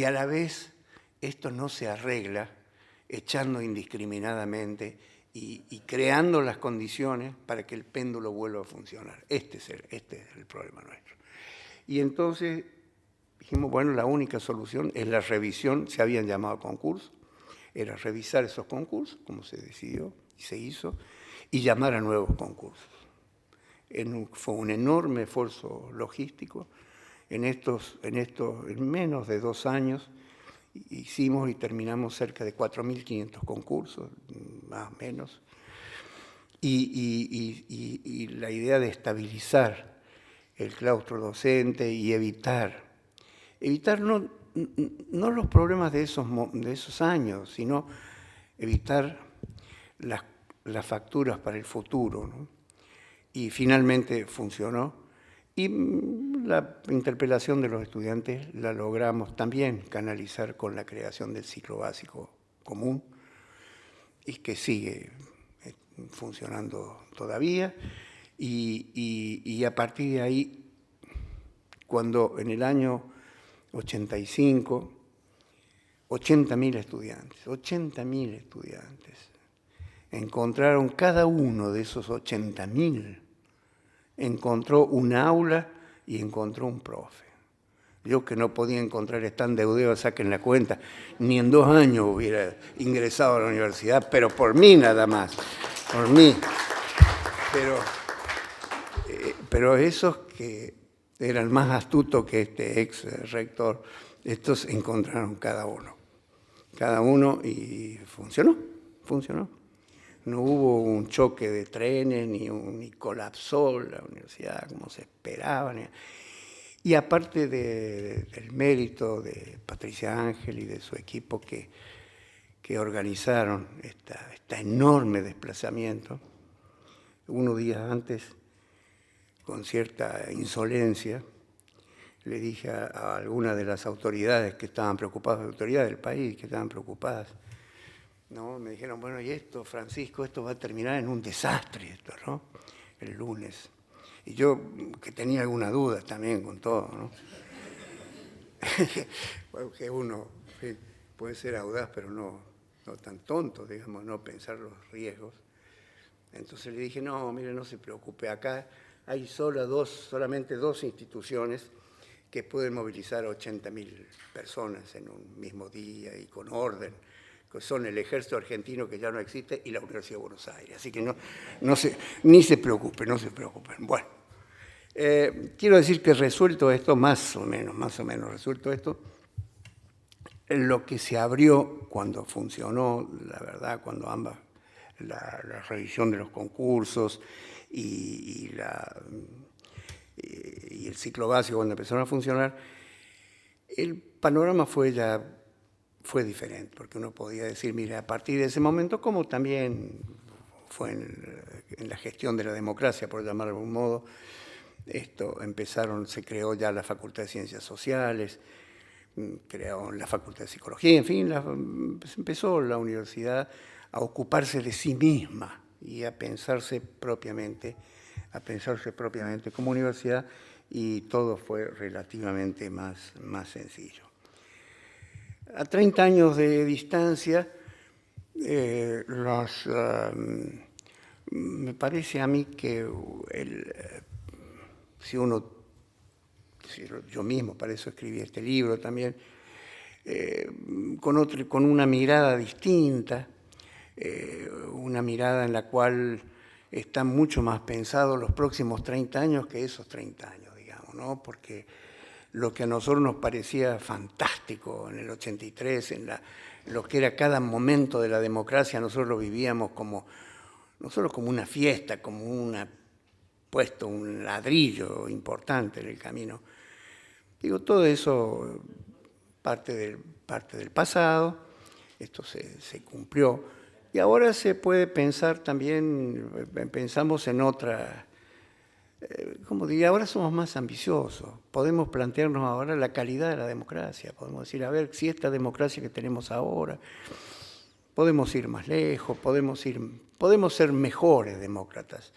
a la vez esto no se arregla echando indiscriminadamente y creando las condiciones para que el péndulo vuelva a funcionar. Este es el problema nuestro. Y entonces dijimos, bueno, la única solución es la revisión, se habían llamado concursos, era revisar esos concursos, como se decidió y se hizo, y llamar a nuevos concursos. Fue un enorme esfuerzo logístico. En menos de 2 años hicimos y terminamos cerca de 4.500 concursos, más o menos. Y la idea de estabilizar el claustro docente y evitar no los problemas de esos años, sino evitar las facturas para el futuro, ¿no? Y finalmente funcionó. Y la interpelación de los estudiantes la logramos también canalizar con la creación del ciclo básico común, y que sigue funcionando todavía. Y a partir de ahí, cuando en el año 85, 80.000 estudiantes encontraron, cada uno de esos 80.000 encontró un aula y encontró un profe. Yo, que no podía encontrar stand de Udeo, saquen la cuenta, ni en 2 años hubiera ingresado a la universidad, pero por mí nada más, por mí. Pero esos que eran más astutos que este ex rector, estos encontraron cada uno y funcionó. No hubo un choque de trenes, ni colapsó la universidad como se esperaba. Y aparte del mérito de Patricia Ángel y de su equipo que organizaron este enorme desplazamiento, unos días antes, con cierta insolencia, le dije a algunas de las autoridades que estaban preocupadas, autoridades del país que estaban preocupadas, ¿no? Me dijeron, bueno, y esto, Francisco, esto va a terminar en un desastre, ¿no? El lunes. Y yo, que tenía alguna duda también con todo, ¿no? Bueno, que uno puede ser audaz, pero no tan tonto, digamos, no pensar los riesgos. Entonces le dije, no, mire, no se preocupe, acá hay solamente 2 instituciones que pueden movilizar a 80.000 personas en un mismo día y con orden, que son el Ejército Argentino, que ya no existe, y la Universidad de Buenos Aires. Así que ni se preocupen. Bueno, quiero decir que resuelto esto, más o menos resuelto esto, lo que se abrió cuando funcionó, la verdad, cuando la revisión de los concursos y el ciclo básico, cuando empezaron a funcionar, el panorama fue diferente, porque uno podía decir, mira, a partir de ese momento, como también fue en la gestión de la democracia, por llamarlo de algún modo, se creó ya la Facultad de Ciencias Sociales, crearon la Facultad de Psicología, en fin, empezó la universidad a ocuparse de sí misma y a pensarse propiamente como universidad, y todo fue relativamente más sencillo. A 30 años de distancia, me parece a mí que yo mismo, para eso escribí este libro también, con una mirada distinta, una mirada en la cual están mucho más pensados los próximos 30 años que esos 30 años, digamos, ¿no? Porque lo que a nosotros nos parecía fantástico en el 83, lo que era cada momento de la democracia, nosotros lo vivíamos no solo como una fiesta, como puesto un ladrillo importante en el camino. Digo, todo eso parte del pasado, esto se cumplió. Y ahora se puede pensar también, pensamos en otra, como diría, ahora somos más ambiciosos. Podemos plantearnos ahora la calidad de la democracia. Podemos decir, a ver, si esta democracia que tenemos ahora, podemos ir más lejos, podemos ser mejores demócratas.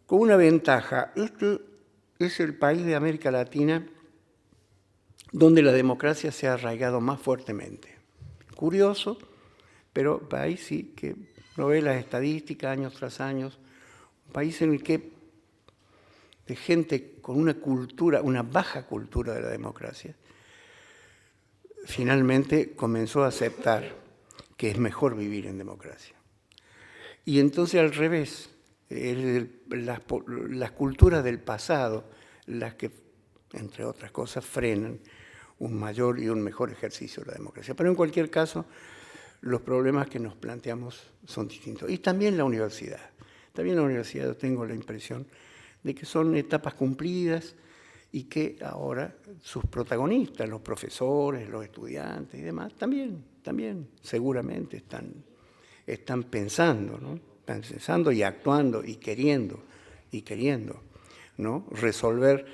Con una ventaja, este es el país de América Latina donde la democracia se ha arraigado más fuertemente. Curioso, pero país sí que uno ve las estadísticas años tras años, un país en el que de gente con una baja cultura de la democracia, finalmente comenzó a aceptar que es mejor vivir en democracia. Y entonces al revés, las culturas del pasado, las que, entre otras cosas, frenan un mayor y un mejor ejercicio de la democracia. Pero en cualquier caso, los problemas que nos planteamos son distintos. Y también la universidad. También la universidad, yo tengo la impresión de que son etapas cumplidas y que ahora sus protagonistas, los profesores, los estudiantes y demás, también seguramente están pensando, ¿no? Están pensando y actuando y queriendo, ¿no? Resolver,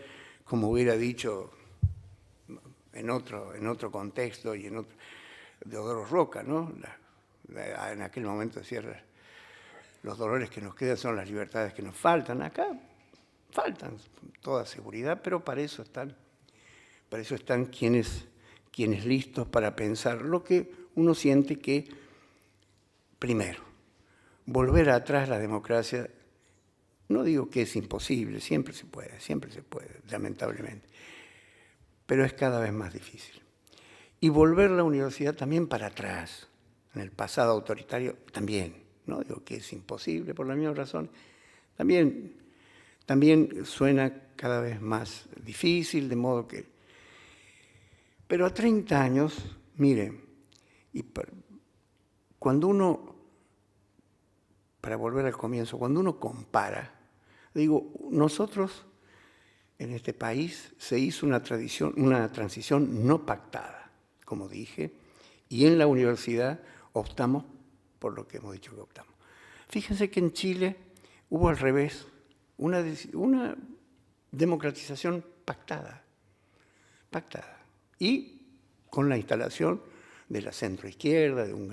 como hubiera dicho en otro contexto y Deodoro Roca, ¿no? En aquel momento decía, los dolores que nos quedan son las libertades que nos faltan. Acá faltan toda seguridad, pero para eso están quienes listos para pensar lo que uno siente que, primero, volver atrás la democracia, no digo que es imposible, siempre se puede, lamentablemente, pero es cada vez más difícil. Y volver la universidad también para atrás, en el pasado autoritario, también, no digo que es imposible por la misma razón, también suena cada vez más difícil, de modo que... Pero a 30 años, miren, cuando uno, para volver al comienzo, cuando uno compara, digo, nosotros en este país se hizo una transición no pactada, como dije, y en la universidad optamos por lo que hemos dicho que optamos. Fíjense que en Chile hubo al revés, una democratización pactada, y con la instalación de la centroizquierda, de un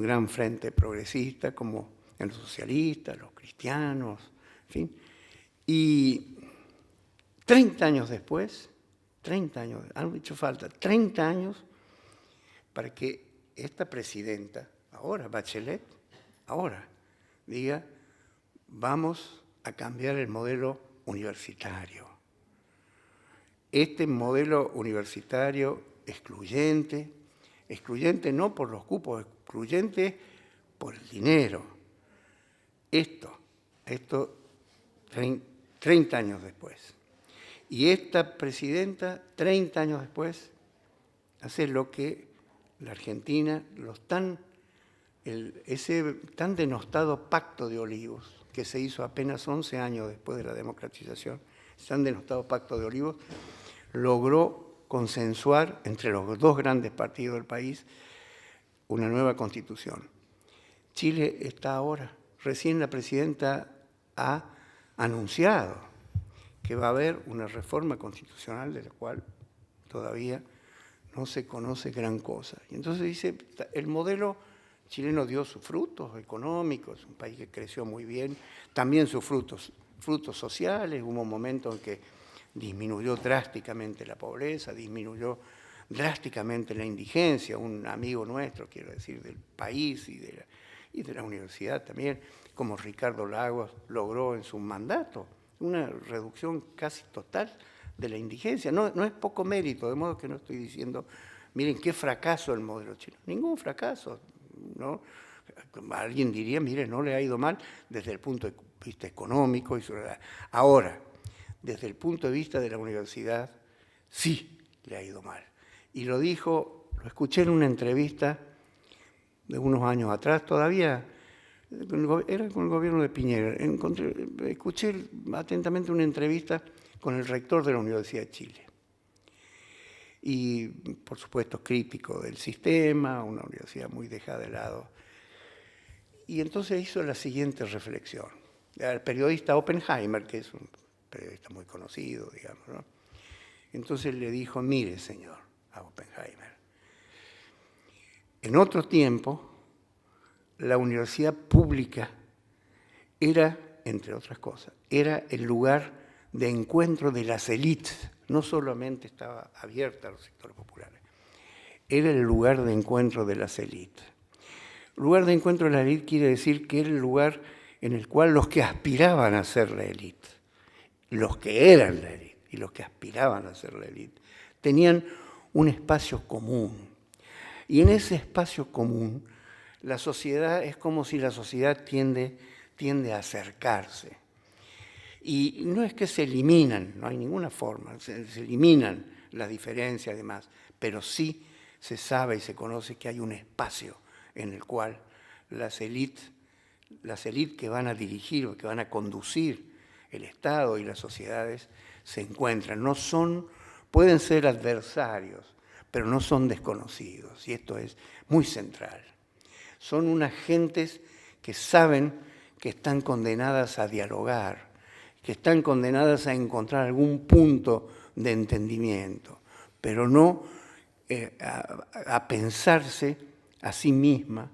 gran frente progresista como los socialistas, los cristianos, en fin. Y 30 años después, han hecho falta 30 años para que esta presidenta, ahora Bachelet, diga, vamos a cambiar el modelo universitario. Este modelo universitario excluyente no por los cupos, excluyente por el dinero. Esto 30 años después. Y esta presidenta, 30 años después, hace lo que la Argentina, ese tan denostado Pacto de Olivos, que se hizo apenas 11 años después de la democratización, ese tan denostado Pacto de Olivos, logró consensuar entre los dos grandes partidos del país una nueva constitución. Chile está ahora, recién la presidenta ha anunciado que va a haber una reforma constitucional de la cual todavía no se conoce gran cosa. Y entonces dice, el modelo chileno dio sus frutos económicos, un país que creció muy bien, también sus frutos sociales, hubo un momento en que disminuyó drásticamente la pobreza, disminuyó drásticamente la indigencia, un amigo nuestro, quiero decir, del país y de la universidad también, como Ricardo Lagos, logró en su mandato una reducción casi total de la indigencia. No es poco mérito, de modo que no estoy diciendo, miren qué fracaso el modelo chileno, ningún fracaso, ¿no? Alguien diría, mire, no le ha ido mal desde el punto de vista económico y social. Ahora, desde el punto de vista de la universidad, sí le ha ido mal. Y lo escuché en una entrevista de unos años atrás, todavía era con el gobierno de Piñera. Escuché atentamente una entrevista con el rector de la Universidad de Chile. Y, por supuesto, crítico del sistema, una universidad muy dejada de lado. Y entonces hizo la siguiente reflexión. El periodista Oppenheimer, que es un periodista muy conocido, digamos, ¿no? Entonces le dijo, mire, señor, a Oppenheimer, en otro tiempo, la universidad pública era, entre otras cosas, era el lugar de encuentro de las élites, no solamente estaba abierta a los sectores populares, era el lugar de encuentro de las élites. Lugar de encuentro de la élite quiere decir que era el lugar en el cual los que aspiraban a ser la élite, los que eran la élite y los que aspiraban a ser la élite, tenían un espacio común. Y en ese espacio común, la sociedad es como si la sociedad tiende a acercarse. Y no es que se eliminan, no hay ninguna forma, se eliminan las diferencias y demás, pero sí se sabe y se conoce que hay un espacio en el cual las élites que van a dirigir o que van a conducir el Estado y las sociedades se encuentran. Pueden ser adversarios, pero no son desconocidos, y esto es muy central. Son unas gentes que saben que están condenadas a dialogar, que están condenadas a encontrar algún punto de entendimiento, pero no a pensarse a sí misma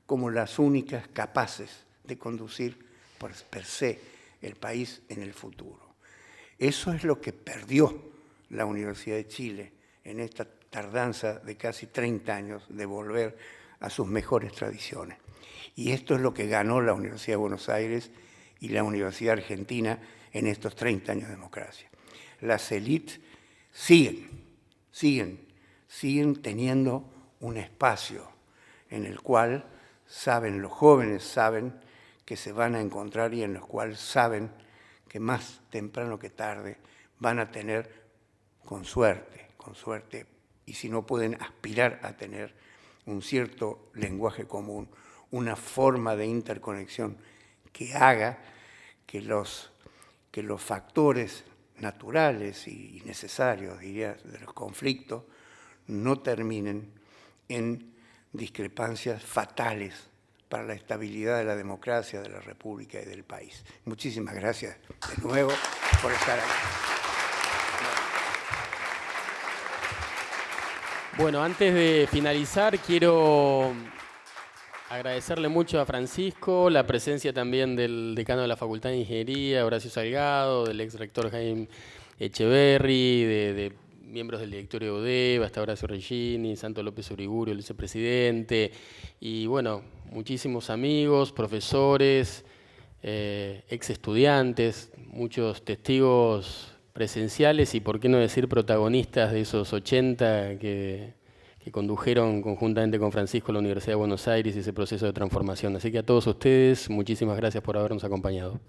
como las únicas capaces de conducir per se el país en el futuro. Eso es lo que perdió la Universidad de Chile en esta tardanza de casi 30 años de volver a sus mejores tradiciones. Y esto es lo que ganó la Universidad de Buenos Aires y la Universidad Argentina en estos 30 años de democracia. Las élites siguen teniendo un espacio en el cual los jóvenes saben que se van a encontrar y en los cuales saben que más temprano que tarde van a tener, con suerte, y si no pueden aspirar a tener un cierto lenguaje común, una forma de interconexión que haga que los factores naturales y necesarios, diría, de los conflictos no terminen en discrepancias fatales para la estabilidad de la democracia, de la República y del país. Muchísimas gracias de nuevo por estar aquí. Bueno, antes de finalizar, quiero agradecerle mucho a Francisco, la presencia también del decano de la Facultad de Ingeniería, Horacio Salgado, del ex rector Jaime Echeverry, de miembros del directorio de UDEV, hasta Horacio Regini, Santo López Urigurio, el vicepresidente, y bueno, muchísimos amigos, profesores, ex estudiantes, muchos testigos presenciales y, por qué no decir, protagonistas de esos 80 que condujeron conjuntamente con Francisco a la Universidad de Buenos Aires y ese proceso de transformación. Así que a todos ustedes, muchísimas gracias por habernos acompañado.